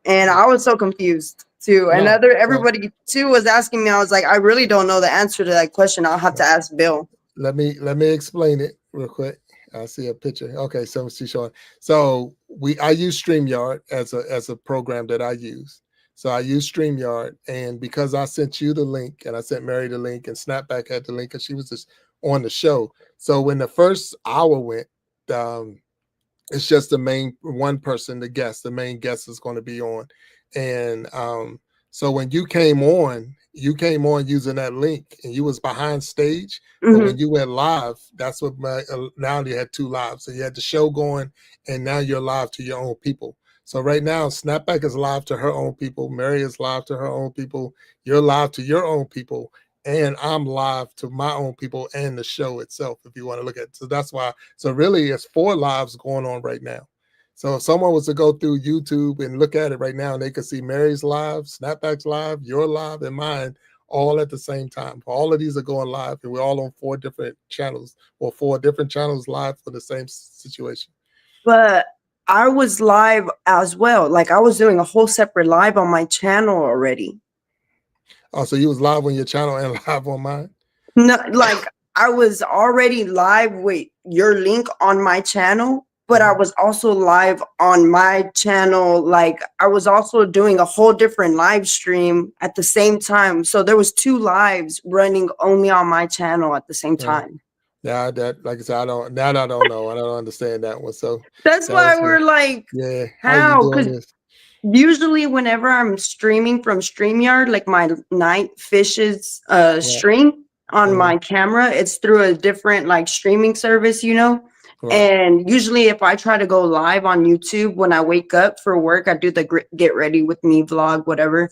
And I was so confused too. And No, so everybody too was asking me. I was like, I really don't know the answer to that question. I'll have to ask Bill. let me explain it real quick. I see a picture. Okay, so Trishauna. So I use StreamYard as a program that I use. So I use StreamYard, and because I sent you the link and I sent Mary the link and Snapback had the link because she was just on the show. So when the first hour went, it's just the main one person, the main guest is going to be on. And so when you came on using that link and you was behind stage, but when you went live, that's what now you had two lives. So you had the show going and now you're live to your own people. So right now, Snapback is live to her own people. Mary is live to her own people. You're live to your own people. And I'm live to my own people and the show itself, if you want to look at it. So that's why. So really, it's 4 lives going on right now. So if someone was to go through YouTube and look at it right now, and they could see Mary's live, Snapback's live, your live, and mine all at the same time. All of these are going live, and we're all on 4 different channels, or 4 different channels live for the same situation. But I was live as well. Like I was doing a whole separate live on my channel already. Oh, so you was live on your channel and live on mine? No, like I was already live with your link on my channel, but I was also live on my channel. Like I was also doing a whole different live stream at the same time. So there was 2 lives running only on my channel at the same time. Yeah, that, like I said, I don't know. I don't understand that one. So that's why we're like, yeah, how? Because usually whenever I'm streaming from StreamYard, like my Night Fishes stream on my camera, it's through a different like streaming service, you know? And usually if I try to go live on YouTube when I wake up for work, I do the get ready with me vlog, whatever.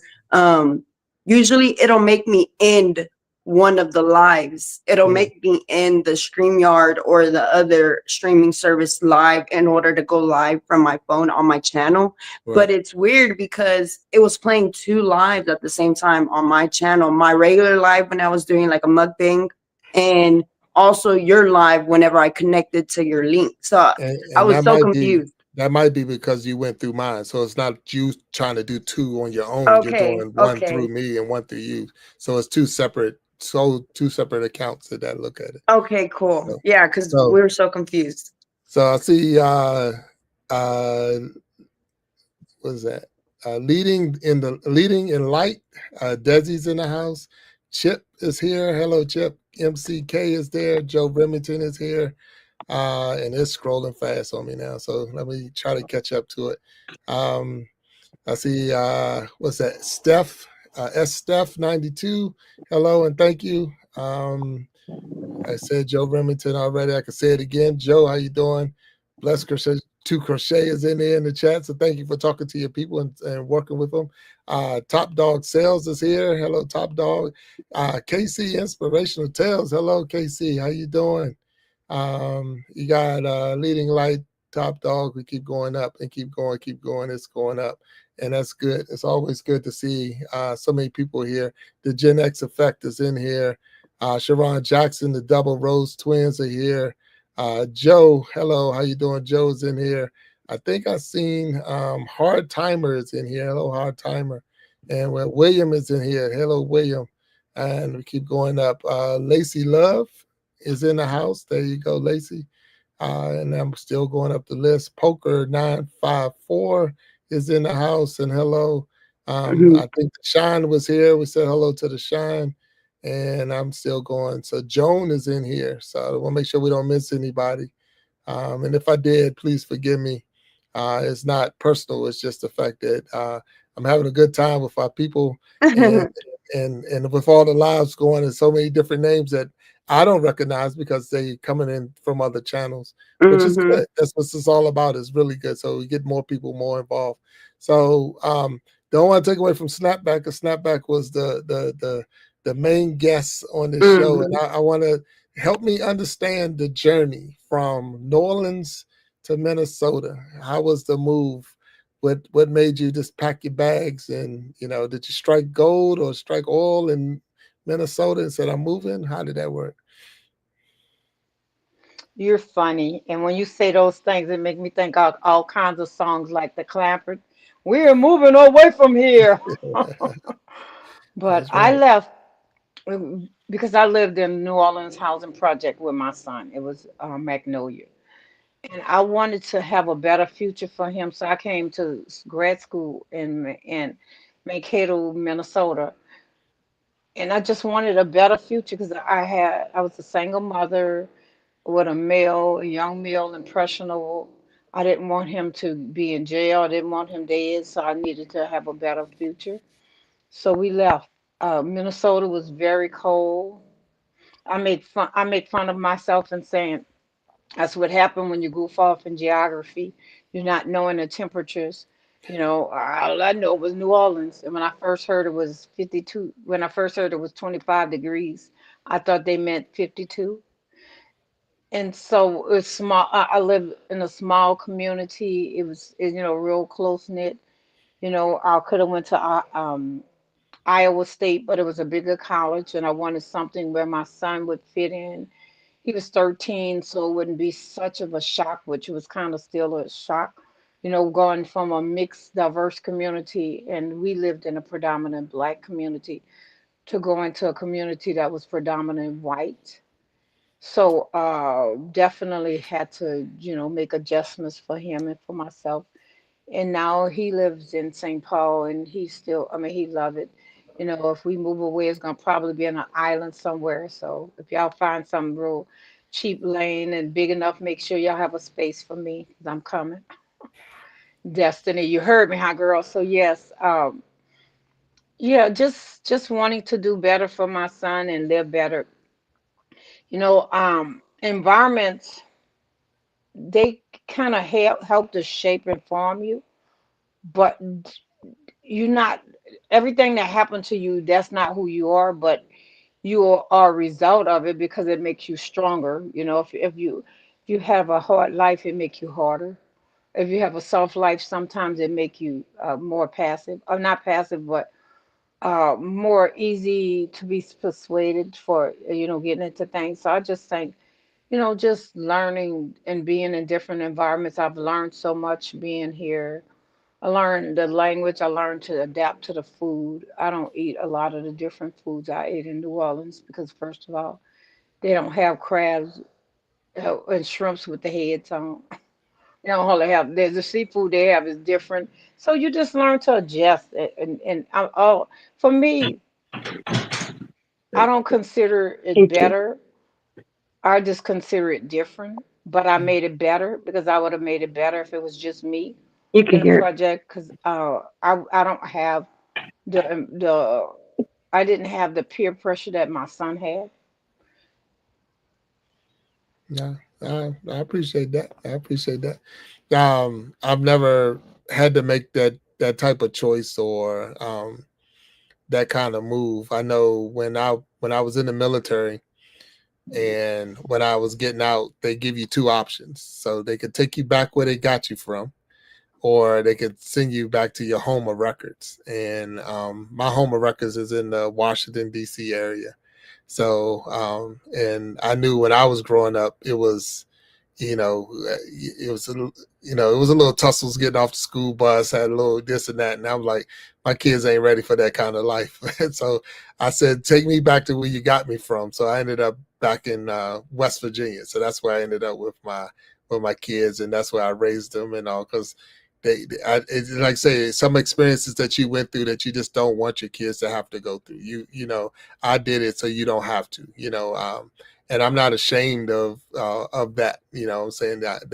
Usually it'll make me end one of the lives. It'll make me end the StreamYard or the other streaming service live in order to go live from my phone on my channel. But it's weird because it was playing 2 lives at the same time on my channel. My regular live when I was doing like a mukbang, and also your live whenever I connected to your link. So and I was so confused. That might be because you went through mine. So it's not you trying to do 2 on your own. Okay, you're doing 1 through me and 1 through you. So it's 2 separate accounts that look at it. Okay, cool. So, yeah, because we were so confused. So I see what is that? Leading in light. Desi's in the house. Chip is here. Hello, Chip. MCK is there. Joe Remington is here. And it's scrolling fast on me now. So let me try to catch up to it. I see what's that? Steph. Steph 92. Hello and thank you. I said Joe Remington already. I can say it again. Joe, how you doing? Bless Crochet. 2 Crochet is in there in the chat. So thank you for talking to your people and working with them. Top Dog Sales is here. Hello, Top Dog. KC Inspirational Tales. Hello, KC. How you doing? You got Leading Light, Top Dog. We keep going up and keep going. It's going up. And that's good. It's always good to see so many people here. The Gen X Effect is in here. Sharon Jackson, the Double Rose Twins are here. Joe, hello, how you doing? Joe's in here. I think I've seen Hard Timer is in here. Hello, Hard Timer. And William is in here. Hello, William. And we keep going up. Lacey Love is in the house. There you go, Lacey. And I'm still going up the list. Poker 954 is in the house. And hello. I think the Shine was here. We said hello to the Shine. And I'm still going. So Joan is in here. So I want to make sure we don't miss anybody. And if I did, please forgive me. It's not personal. It's just the fact that I'm having a good time with our people and with all the lives going and so many different names that I don't recognize because they coming in from other channels, which is good. That's what it's all about. It's really good. So we get more people more involved. So don't want to take away from Snapback, because Snapback was the main guest on this show. And I want to help me understand the journey from New Orleans to Minnesota. How was the move? What made you just pack your bags and, did you strike gold or strike oil and Minnesota and said, I'm moving? How did that work? You're funny. And when you say those things, it make me think of all kinds of songs like the Clampett. We're moving away from here. But That's I right. left because I lived in New Orleans housing project with my son. It was Magnolia. And I wanted to have a better future for him. So I came to grad school in Mankato, Minnesota. And I just wanted a better future because I was a single mother with a young male, impressionable. I didn't want him to be in jail. I didn't want him dead, so I needed to have a better future. So we left. Minnesota was very cold. I make fun of myself and saying that's what happened when you goof off in geography. You're not knowing the temperatures. You know, all I know was New Orleans. And when I first heard it was 52, when I first heard it was 25 degrees, I thought they meant 52. And so it's small. I live in a small community. You know, real close knit. You know, I could have went to Iowa State, but it was a bigger college, and I wanted something where my son would fit in. He was 13, so it wouldn't be such of a shock, which was kind of still a shock. You know, going from a mixed, diverse community, and we lived in a predominant black community, to going to a community that was predominant white. So definitely had to, you know, make adjustments for him and for myself. And now he lives in St. Paul, and he still, I mean, he love it. You know, if we move away, it's gonna probably be on an island somewhere. So if y'all find some real cheap lane and big enough, make sure y'all have a space for me, 'cause I'm coming. Destiny, you heard me, huh, girl? So yes, yeah, just wanting to do better for my son and live better. You know, environments, they kind of help to shape and form you, but you're not everything that happened to you, that's not who you are, but you are a result of it because it makes you stronger. You know, if you have a hard life, it makes you harder. If you have a soft life, sometimes it make you more passive, or not passive, but more easy to be persuaded for, you know, getting into things. So I just think, you know, just learning and being in different environments. I've learned so much being here. I learned the language. I learned to adapt to the food. I don't eat a lot of the different foods I ate in New Orleans because, first of all, they don't have crabs and shrimps with the heads on. They don't hardly have. There's the seafood they have is different. So you just learn to adjust. For me, I don't consider it Thank you. better. I just consider it different. But I made it better because I would have made it better if it was just me You can in a hear. project. Because I don't have the I didn't have the peer pressure that my son had. Yeah, I appreciate that. I appreciate that. I've never had to make that type of choice or that kind of move. I know when I was in the military and when I was getting out, they give you two options. So they could take you back where they got you from, or they could send you back to your home of records. And my home of records is in the Washington D.C. area. So and I knew when I was growing up, it was, you know, it was it was a little tussles getting off the school bus, had a little this and that, and I was like, my kids ain't ready for that kind of life. And so I said, take me back to where you got me from. So I ended up back in West Virginia. So that's where I ended up with my kids, and that's where I raised them and all, because it's like I say, some experiences that you went through that you just don't want your kids to have to go through. You know, I did it so you don't have to. And I'm not ashamed of that. You know, I'm saying that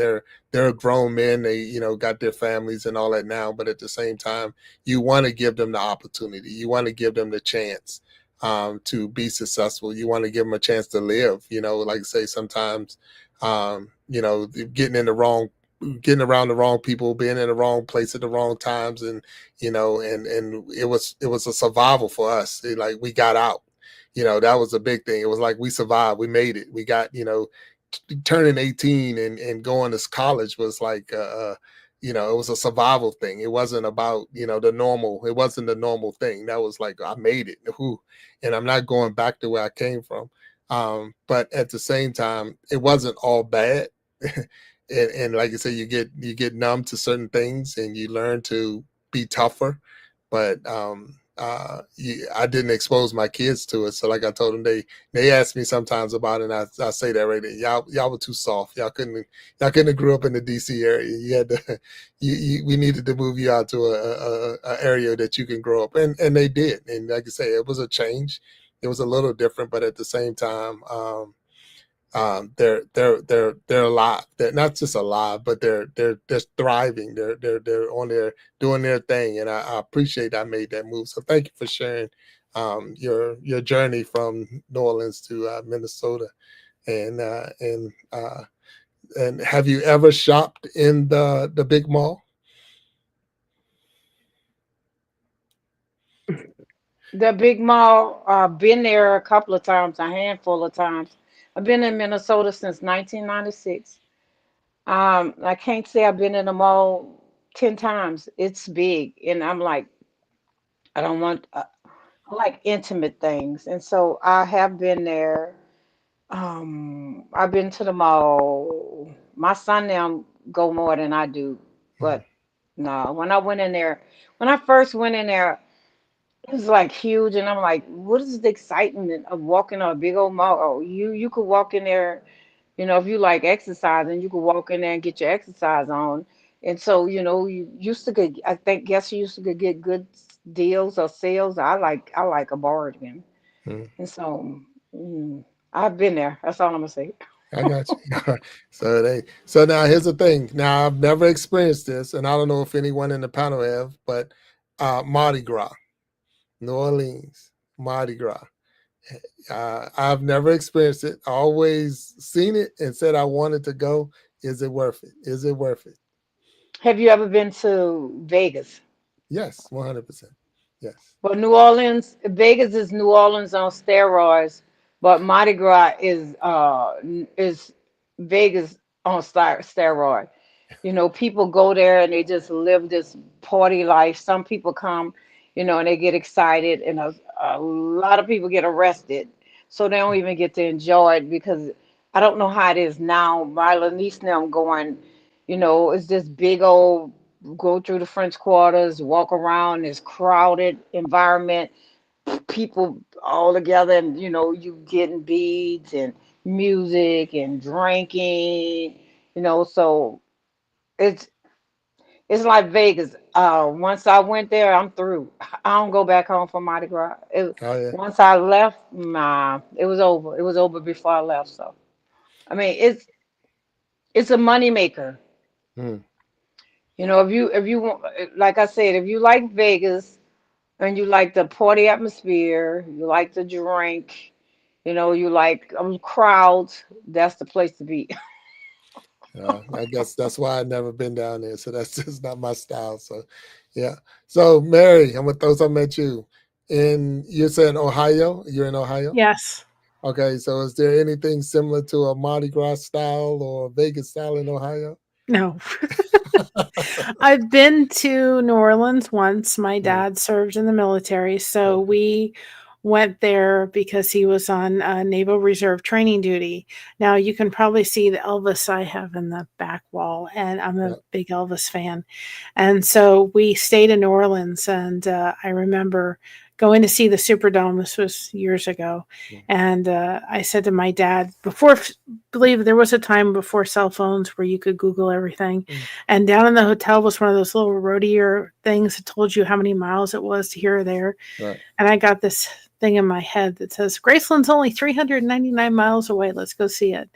they're grown men. They got their families and all that now, but at the same time, you want to give them the opportunity. You want to give them the chance to be successful. You want to give them a chance to live. You know, like I say, sometimes getting in the wrong getting around the wrong people, being in the wrong place at the wrong times, and and it was a survival for us. Like we got out. That was a big thing. It was like we survived. We made it. We got turning 18 and going to college was like it was a survival thing. It wasn't about, the normal. It wasn't the normal thing. That was like, I made it. Whew, and I'm not going back to where I came from. But at the same time, it wasn't all bad. And like I said, you get numb to certain things and you learn to be tougher. But I didn't expose my kids to it. So like I told them, they ask me sometimes about it, and I say that right there. Y'all were too soft. Y'all couldn't have grew up in the DC area. You had to we needed to move you out to a area that you can grow up. And they did. And like I say, it was a change. It was a little different, but at the same time, they're alive. They're not just alive, but they're thriving. They're on there doing their thing, and I appreciate I made that move. So thank you for sharing your journey from New Orleans to Minnesota, and have you ever shopped in the big mall? The big mall, I've been there a couple of times, a handful of times. I've been in Minnesota since 1996. I can't say I've been in the mall 10 times. It's big, and I'm like, I don't want, I like intimate things, and so I have been there. I've been to the mall. My son now go more than I do, Hmm. but no, when I went in there, when I first went in there, it was like huge, and I'm like, what is the excitement of walking on a big old mall? Oh, you could walk in there, if you like exercising, you could walk in there and get your exercise on. And so, you used to get, I think, guess you used to get good deals or sales. I like a bargain, Hmm. and so I've been there. That's all I'm gonna say. I got you. So now here's the thing. Now I've never experienced this, and I don't know if anyone in the panel have, but Mardi Gras, New Orleans, Mardi Gras. I've never experienced it. I always seen it and said I wanted to go. Is it worth it? Is it worth it? Have you ever been to Vegas? Yes, 100%. Yes. Well, New Orleans, Vegas is New Orleans on steroids, but Mardi Gras is Vegas on steroid. People go there and they just live this party life. Some people come, and they get excited, and a lot of people get arrested, so they don't even get to enjoy it because I don't know how it is now. My little niece and them going, it's this big old go through the French quarters, walk around this crowded environment, people all together, and you getting beads and music and drinking, so it's it's like Vegas. Once I went there, I'm through. I don't go back home for Mardi Gras. Oh yeah. Once I left, nah, it was over. It was over before I left. So I mean, it's a money maker. Hmm. If you want, like I said, if you like Vegas and you like the party atmosphere, you like to drink, you like crowds, that's the place to be. I guess that's why I've never been down there. So that's just not my style. So yeah. So Mary, I'm gonna throw something at you. And you're saying Ohio? You're in Ohio? Yes. Okay, so is there anything similar to a Mardi Gras style or Vegas style in Ohio? No. I've been to New Orleans once. My Mm, dad served in the military, so okay. we went there because he was on Naval Reserve training duty. Now you can probably see the Elvis I have in the back wall, and I'm a Yeah. big Elvis fan. And so we stayed in New Orleans, and I remember going to see the Superdome. This was years ago, Mm, and I said to my dad, believe there was a time before cell phones where you could Google everything. mm, And down in the hotel was one of those little roadier things that told you how many miles it was to here or there. right. And I got this thing in my head that says, Graceland's only 399 miles away. Let's go see it.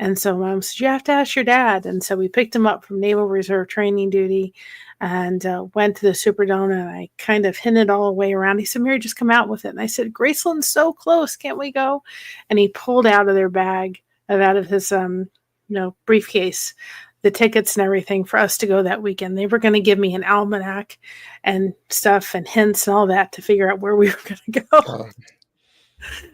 And so Mom said, you have to ask your dad. And so we picked him up from Naval Reserve training duty and went to the Superdome. And I kind of hinted all the way around. He said, Mary, just come out with it. And I said, Graceland's so close. Can't we go? And he pulled out of their bag, out of his briefcase, the tickets and everything for us to go that weekend. They were going to give me an almanac and stuff and hints and all that to figure out where we were going to go. Uh,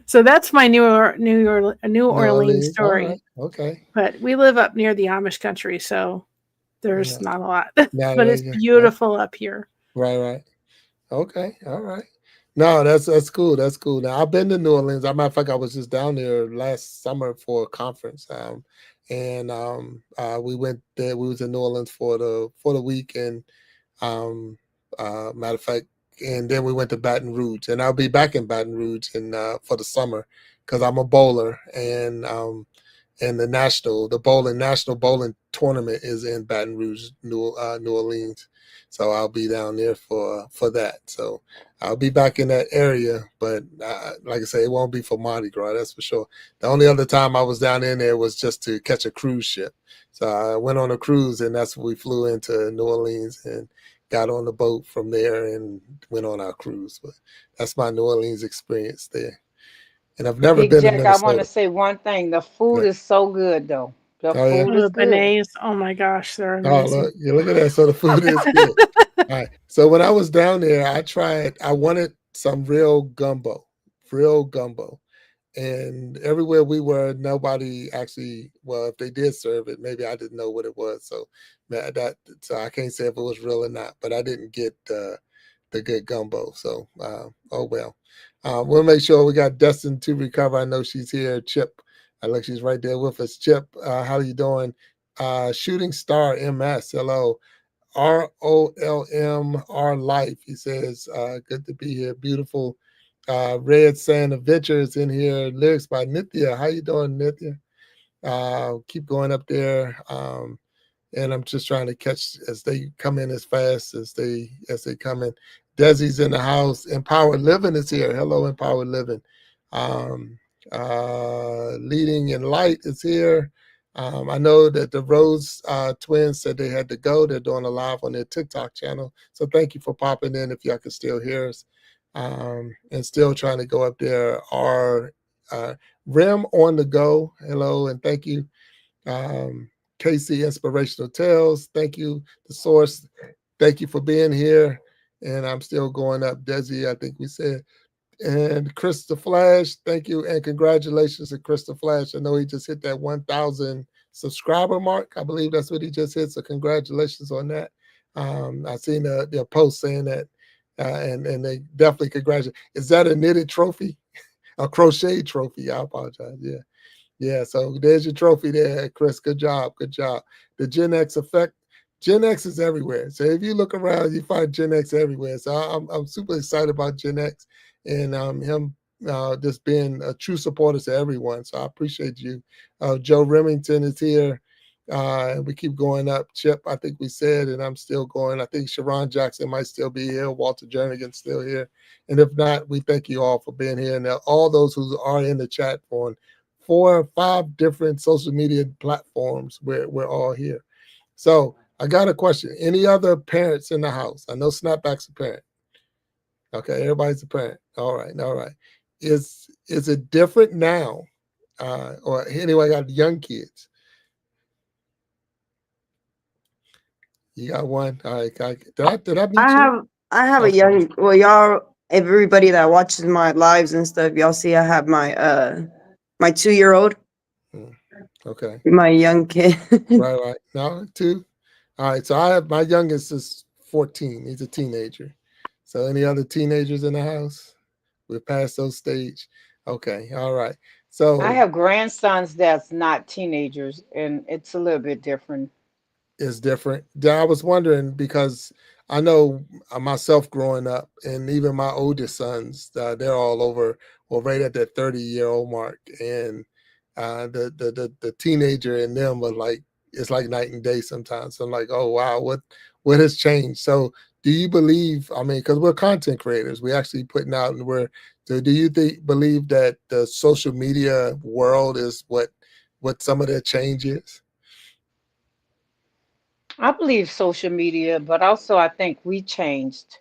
So that's my New New Orleans Orleans. All right. story. Okay. But we live up near the Amish country, so There's Yeah. not a lot, No, but no, it's yeah, yeah. beautiful up here. Right, right. Okay, all right. No, that's cool. That's cool. Now I've been to New Orleans. As a matter of fact, I was just down there last summer for a conference. And we went there. We was in New Orleans for the week, and um, matter of fact, and then we went to Baton Rouge, and I'll be back in Baton Rouge in for the summer because I'm a bowler, and the bowling national bowling tournament is in Baton Rouge, New Orleans. So I'll be down there for that. So I'll be back in that area, but like I say, it won't be for Mardi Gras, that's for sure. The only other time I was down in there was just to catch a cruise ship. So I went on a cruise, and that's when we flew into New Orleans and got on the boat from there and went on our cruise. But that's my New Orleans experience there. And I've never Big been to Jack, I want to Minnesota. say one thing. The food But, is so good, though. The oh yeah. food Oh, is the good. beignets. Oh my gosh, they're Oh amazing. look, you look at that. So the food is good. All right. So when I was down there, I wanted some real gumbo. And everywhere we were, nobody actually, well, if they did serve it, maybe I didn't know what it was. So so I can't say if it was real or not, but I didn't get the good gumbo. So, oh well. We'll make sure we got Destin to recover. I know she's here. Chip, I look, she's right there with us. Chip, how you doing? Shooting Star MS, hello. ROLMR Life. He says, good to be here. Beautiful. Red Sand Adventures in here. Lyrics by Nithya. How you doing, Nithya? Keep going up there. And I'm just trying to catch as they come in as fast as they come in. Desi's in the house. Empowered Living is here. Hello, Empowered Living. Um, Leading in Light is here. I know that the Rose twins said they had to go. They're doing a live on their TikTok channel. So thank you for popping in if y'all can still hear us. And still trying to go up there. Our Rim on the go. Hello, and thank you. KC Inspirational Tales. Thank you. The Source. Thank you for being here. And I'm still going up. Desi, I think we said. And Chris the Flash, thank you. And congratulations to Chris the Flash. I know he just hit that 1,000 subscriber mark. I believe that's what he just hit. So congratulations on that. I seen their post saying that. And they definitely congratulate. Is that a knitted trophy? A crochet trophy? I apologize. Yeah. Yeah, so there's your trophy there, Chris. Good job. Good job. The Gen X effect. Gen X is everywhere. So if you look around, you find Gen X everywhere. So I'm super excited about Gen X and him just being a true supporter to everyone. So I appreciate you. Joe Remington is here. We keep going up. Chip, I think we said, and I'm still going. I think Sharon Jackson might still be here. Walter Jernigan's still here. And if not, we thank you all for being here. And all those who are in the chat on 4 or 5 different social media platforms. We're all here. So I got a question. Any other parents in the house? I know Snapback's a parent. Okay, everybody's a parent. All right, all right. Is it different now? Or anyway, I got young kids. You got one. All right. Did I I meet you? have I have a Okay. young, well, y'all, everybody that watches my lives and stuff, y'all see I have my 2-year-old, Okay. my young kid. Right, right. No, 2. All right. So I have my youngest is 14. He's a teenager. So any other teenagers in the house? We're past those stage. Okay. All right. I So have grandsons that's not teenagers, and it's a little bit different. it's different. Yeah, I was wondering because I know myself growing up, and even my oldest sons, they're all over, well, right at that 30-year-old mark, and the teenager in them are like it's like night and day sometimes. So I'm like, oh wow, what has changed? So do you believe? I mean, because we're content creators, we actually putting out, and we're. So do you believe that the social media world is what some of that change is? I believe social media, but also I think we changed.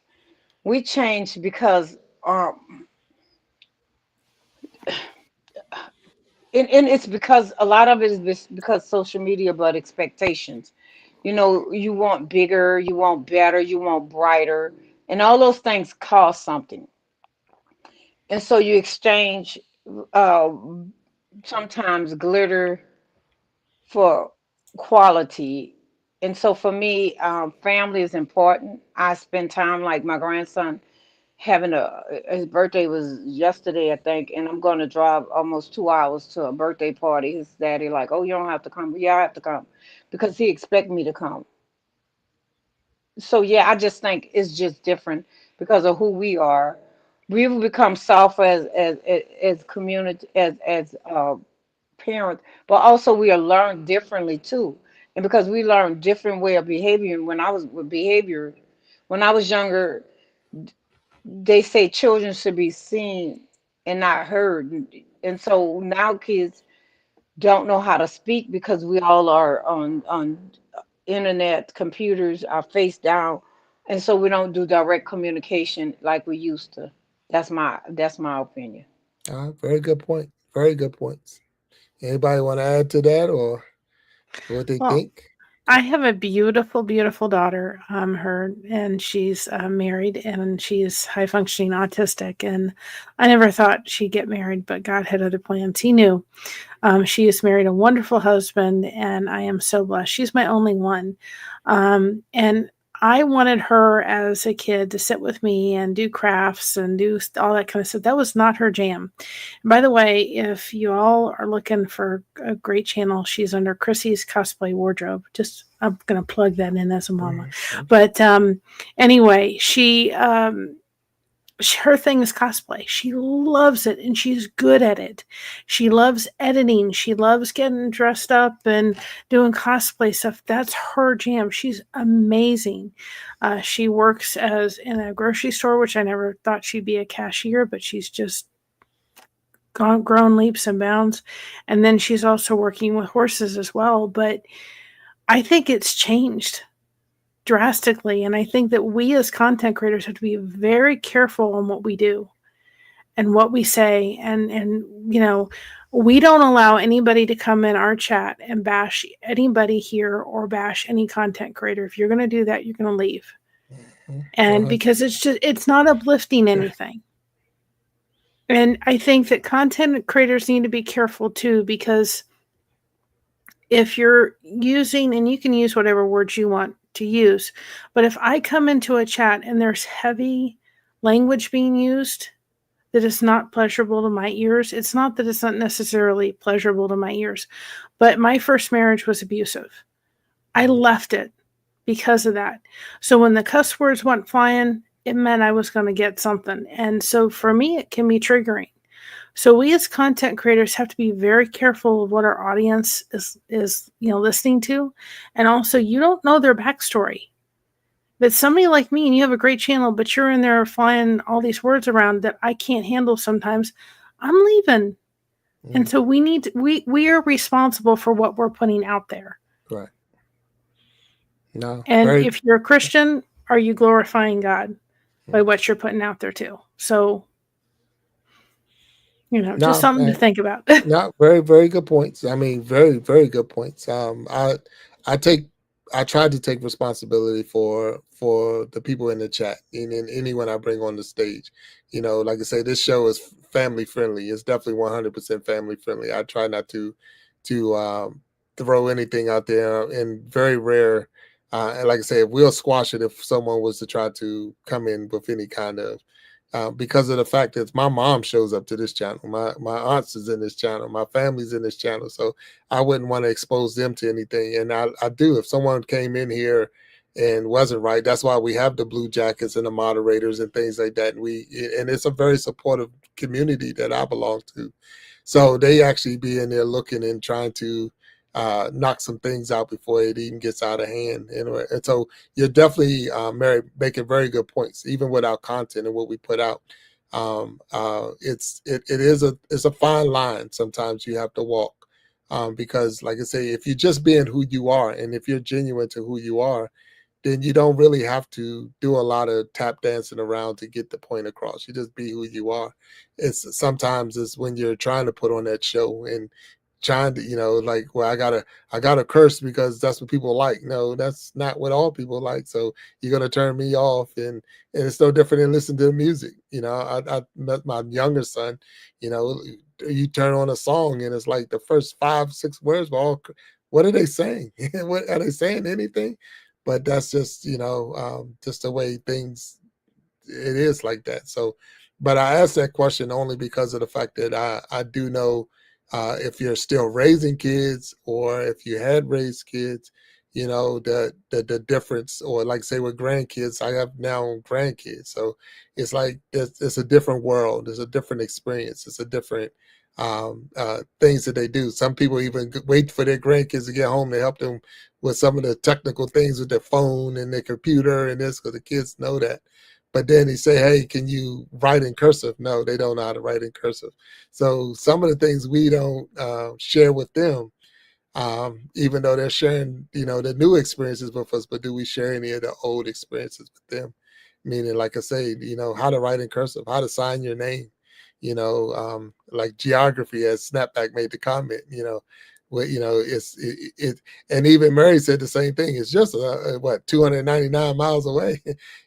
We changed because, and it's because a lot of it is because social media, but expectations. You know, you want bigger, you want better, you want brighter, and all those things cost something. And so you exchange uh, sometimes glitter for quality, And so for me, family is important. I spend time like my grandson having a his birthday was yesterday, I think, and I'm going to drive almost 2 hours to a birthday party. His daddy like, oh, you don't have to come. Yeah, I have to come because he expect me to come. So yeah, I just think it's just different because of who we are. We've become soft as community as parents, but also we are learned differently too. And because we learn different way of behavior, when I was with behavior, when I was younger, they say children should be seen and not heard. And so now kids don't know how to speak because we all are on internet, computers are face down, and so we don't do direct communication like we used to. That's my opinion. Very good point. Very good points. Anybody want to add to that or what they Well, think? I have a beautiful, beautiful daughter. Her and she's married and she's high functioning autistic. And I never thought she'd get married, but God had other plans. He knew. She has married a wonderful husband, and I am so blessed. She's my only one. And I wanted her as a kid to sit with me and do crafts and do all that kind of stuff. That was not her jam. And by the way, if you all are looking for a great channel, she's under Chrissy's Cosplay Wardrobe. Just I'm going to plug that in as a mama. Mhm. But anyway, her thing is cosplay. She loves it and she's good at it. She loves editing. She loves getting dressed up and doing cosplay stuff. That's her jam. She's amazing. She works as in a grocery store, which I never thought she'd be a cashier, but she's just grown leaps and bounds. And then she's also working with horses as well. But I think it's changed drastically. And I think that we as content creators have to be very careful on what we do and what we say. And we don't allow anybody to come in our chat and bash anybody here or bash any content creator. If you're going to do that, you're going to leave. Mhm. And because it's not uplifting anything. And I think that content creators need to be careful too, because if you're using, and you can use whatever words you want to use, but if I come into a chat and there's heavy language being used that is not pleasurable to my ears, it's not that it's not necessarily pleasurable to my ears, but my first marriage was abusive. I left it because of that. So when the cuss words went flying, it meant I was going to get something. And so for me, it can be triggering. So we as content creators have to be very careful of what our audience is listening to. And also, you don't know their backstory. But somebody like me, and you have a great channel, but you're in there flying all these words around that I can't handle sometimes, I'm leaving. And so we are responsible for what we're putting out there. Right. No. And if you're a Christian, are you glorifying God by what you're putting out there too? So just something to think about. No, very, very good points. I mean, very, very good points. I try to take responsibility for the people in the chat and anyone I bring on the stage. Like I say, this show is family friendly. It's definitely 100% family friendly. I try not to throw anything out there, and very rare. And like I say, we'll squash it if someone was to try to come in with any kind of because of the fact that my mom shows up to this channel, my aunts is in this channel, my family's in this channel, so I wouldn't want to expose them to anything. And I do, if someone came in here and wasn't right, that's why we have the blue jackets and the moderators and things like that. And it's a very supportive community that I belong to, so they actually be in there looking and trying to knock some things out before it even gets out of hand. And so you're definitely, Mary, making very good points. Even with our content and what we put out, it's a fine line. Sometimes you have to walk because, like I say, if you're just being who you are, and if you're genuine to who you are, then you don't really have to do a lot of tap dancing around to get the point across. You just be who you are. Sometimes it's when you're trying to put on that show and trying to, like, well, I gotta curse because that's what people like. No, that's not what all people like. So you're gonna turn me off, and it's no different than listening to music. I met my younger son. You turn on a song and it's like the first 5-6 words were all what are they saying? What are they saying? Anything? But that's just, just the way things, it is like that. So, but I asked that question only because of the fact that I do know, if you're still raising kids or if you had raised kids, the difference, or like say with grandkids, I have now grandkids. So it's like, it's a different world. It's a different experience. It's a different things that they do. Some people even wait for their grandkids to get home to help them with some of the technical things with their phone and their computer and this, because the kids know that. But then he say, hey, can you write in cursive? No, they don't know how to write in cursive. So some of the things we don't share with them, even though they're sharing, the new experiences with us, but do we share any of the old experiences with them? Meaning, like I say, how to write in cursive, how to sign your name, like geography, as Snapback made the comment, and even Mary said the same thing. It's just, 299 miles away.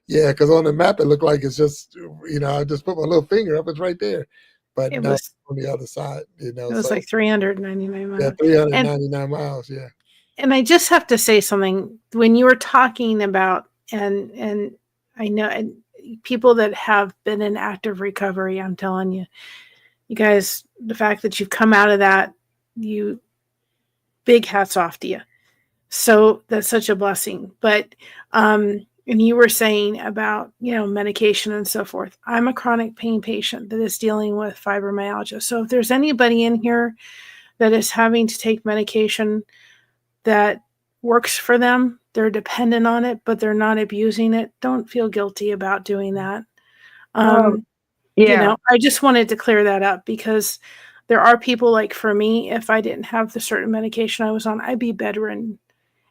Yeah, because on the map, it looked like it's just, I just put my little finger up, it's right there. But It no, was on the other side, it was so like 399 yeah, miles. 399 miles, yeah. And I just have to say something. When you were talking about, and I know, and people that have been in active recovery, I'm telling you, you guys, the fact that you've come out of that, you, big hats off to you. So that's such a blessing. But and you were saying about, medication and so forth. I'm a chronic pain patient that is dealing with fibromyalgia. So if there's anybody in here that is having to take medication that works for them, they're dependent on it, but they're not abusing it, don't feel guilty about doing that. Yeah. I just wanted to clear that up, because there are people, like for me, if I didn't have the certain medication I was on, I'd be bedridden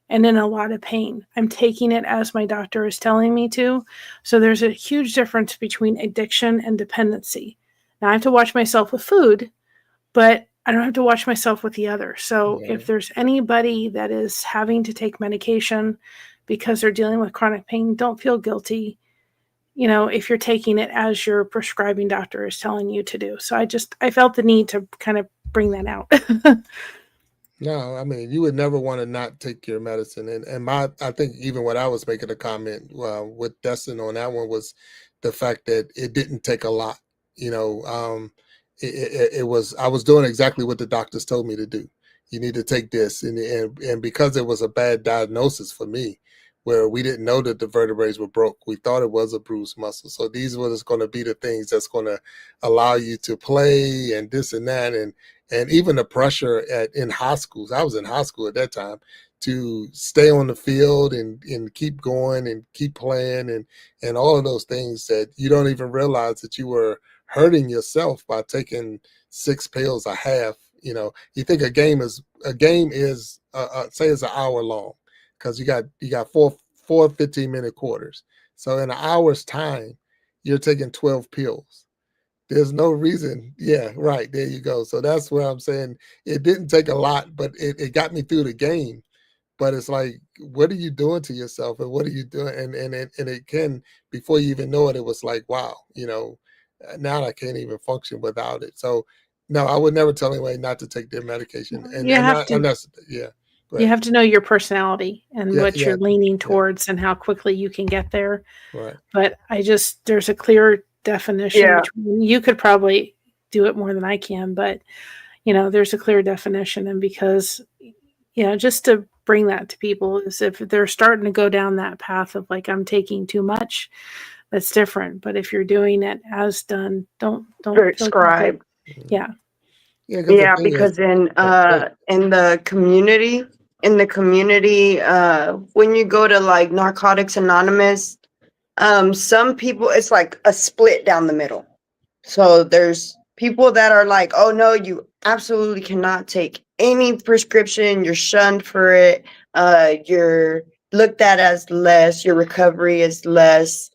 and in a lot of pain. I'm taking it as my doctor is telling me to. So there's a huge difference between addiction and dependency. Now I have to watch myself with food, but I don't have to watch myself with the other. So Yeah. if there's anybody that is having to take medication because they're dealing with chronic pain, don't feel guilty, if you're taking it as your prescribing doctor is telling you to do. So I felt the need to kind of bring that out. No, I mean, you would never want to not take your medicine. And I think even what I was making a comment with Destin on that one was the fact that it didn't take a lot. It was, I was doing exactly what the doctors told me to do. You need to take this, and because it was a bad diagnosis for me, where we didn't know that the vertebrae were broke, we thought it was a bruised muscle. So these were just going to be the things that's going to allow you to play and this and that, and even the pressure in high schools. I was in high school at that time, to stay on the field and keep going and keep playing and all of those things, that you don't even realize that you were hurting yourself by taking 6 pills a half. You think a game is say it's an hour long, because you got four 15-minute quarters. So in an hour's time, you're taking 12 pills. There's no reason. Yeah, right. There you go. So that's where I'm saying it didn't take a lot, but it got me through the game. But it's like, what are you doing to yourself, and what are you doing? And it can, before you even know it, it was like, wow, now I can't even function without it. So no, I would never tell anyone not to take their medication. And You have not to. unless, yeah. You have to know your personality and Yeah, what yeah, you're leaning yeah. towards and how quickly you can get there. Right. But there's a clear definition Yeah. between, you could probably do it more than I can, but there's a clear definition. And because, just to bring that to people, is if they're starting to go down that path of like, I'm taking too much, that's different. But if you're doing it as done, don't Prescribe. Yeah. Yeah, Yeah, because in the community, when you go to like Narcotics Anonymous, some people, it's like a split down the middle. So there's people that are like, oh no, you absolutely cannot take any prescription, you're shunned for it, you're looked at as less, your recovery is less.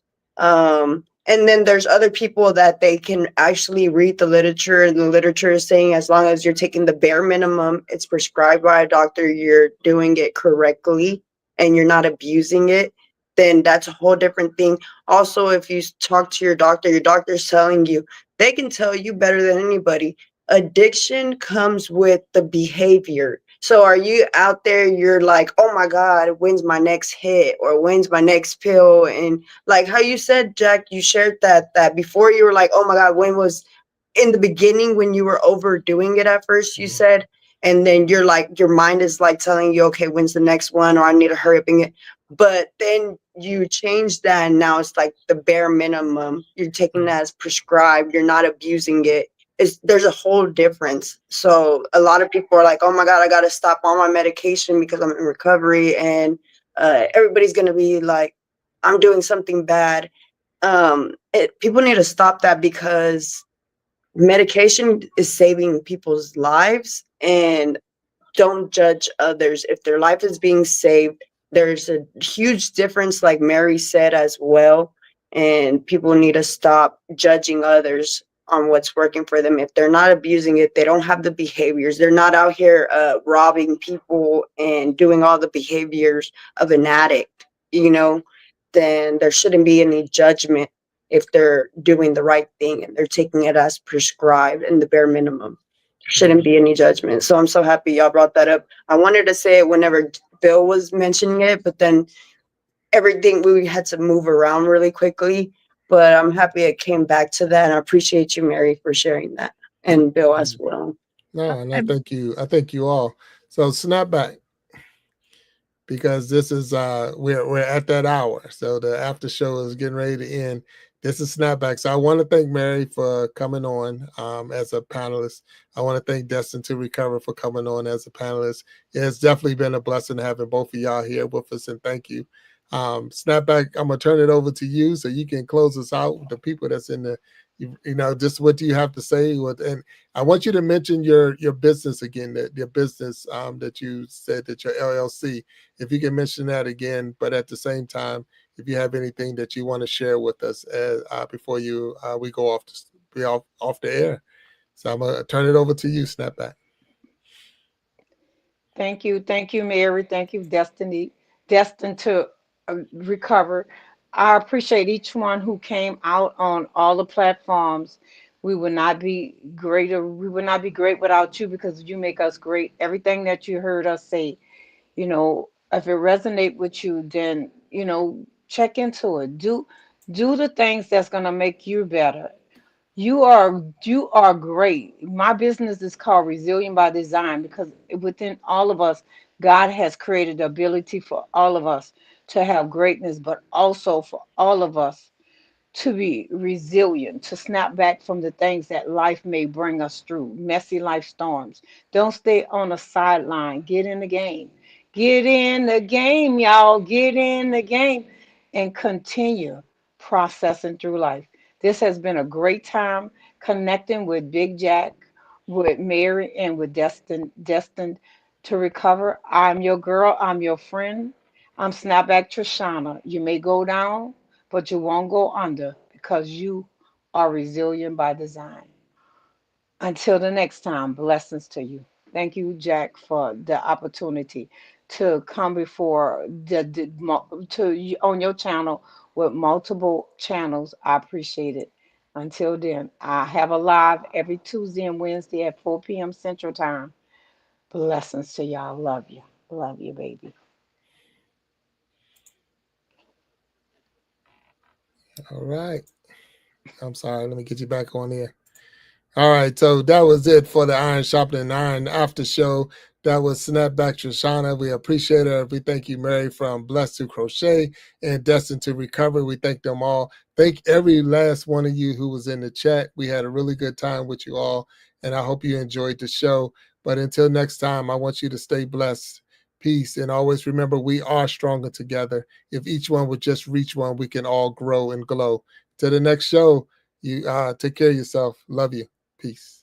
And then there's other people that they can actually read the literature, and the literature is saying as long as you're taking the bare minimum, it's prescribed by a doctor, you're doing it correctly and you're not abusing it, then that's a whole different thing. Also, if you talk to your doctor's telling you, they can tell you better than anybody. Addiction comes with the behavior. So are you out there, you're like, oh my God, when's my next hit or when's my next pill? And like how you said, Jack, you shared that before you were like, oh my God, when was in the beginning when you were overdoing it at first, you said, and then you're like, your mind is like telling you, okay, when's the next one? Or I need to hurry up and get, but then you change that and now it's like the bare minimum. You're taking that as prescribed. You're not abusing it. There's a whole difference. So a lot of people are like, oh my God, I got to stop all my medication because I'm in recovery. And everybody's going to be like, I'm doing something bad. People need to stop that because medication is saving people's lives, and don't judge others. If their life is being saved, there's a huge difference, like Mary said as well. And people need to stop judging others on what's working for them. If they're not abusing it, they don't have the behaviors. They're not out here robbing people and doing all the behaviors of an addict, then there shouldn't be any judgment if they're doing the right thing and they're taking it as prescribed and the bare minimum. Shouldn't be any judgment. So I'm so happy y'all brought that up. I wanted to say it whenever Bill was mentioning it, but then everything, we had to move around really quickly. But I'm happy it came back to that. And I appreciate you, Mary, for sharing that, and Bill as well. No, and I thank you. I thank you all. So Snapback, because this is we're at that hour. So the after show is getting ready to end. This is Snapback. So I want to thank Mary for coming on as a panelist. I want to thank Destined to Recover for coming on as a panelist. It has definitely been a blessing having both of y'all here with us, and thank you. Snapback, I'm going to turn it over to you so you can close us out with the people that's in the, just what do you have to say? And I want you to mention your business again, your business that you said that your LLC, if you can mention that again, but at the same time, if you have anything that you want to share with us before we go off the air. So I'm going to turn it over to you, Snapback. Thank you, Mary. Thank you, Destined to Recover. I appreciate each one who came out on all the platforms. We would not be greater. We would not be great without you because you make us great. Everything that you heard us say, if it resonate with you, then check into it. Do the things that's gonna make you better. You are great. My business is called Resilient by Design because within all of us, God has created the ability for all of us to have greatness, but also for all of us to be resilient, to snap back from the things that life may bring us through, messy life storms. Don't stay on the sideline. Get in the game. Get in the game, y'all. Get in the game and continue processing through life. This has been a great time connecting with Big Jack, with Mary, and with Destined to Recover. I'm your girl. I'm your friend. I'm Snapback Trishana. You may go down, but you won't go under because you are resilient by design. Until the next time, blessings to you. Thank you, Jack, for the opportunity to come before on your channel with multiple channels. I appreciate it. Until then, I have a live every Tuesday and Wednesday at 4 p.m. Central Time. Blessings to y'all. Love you. Love you, baby. All right. I'm sorry. Let me get you back on here. All right, so that was it for the Iron Sharpening Iron after show. That was Snapback Trishana. We appreciate her. We thank you, Mary, from Blessed to Crochet and Destined to Recover. We thank them all. Thank every last one of you who was in the chat. We had a really good time with you all, and I hope you enjoyed the show. But until next time, I want you to stay blessed. Peace, and always remember we are stronger together. If each one would just reach one, we can all grow and glow. Till the next show, you take care of yourself. Love you. Peace.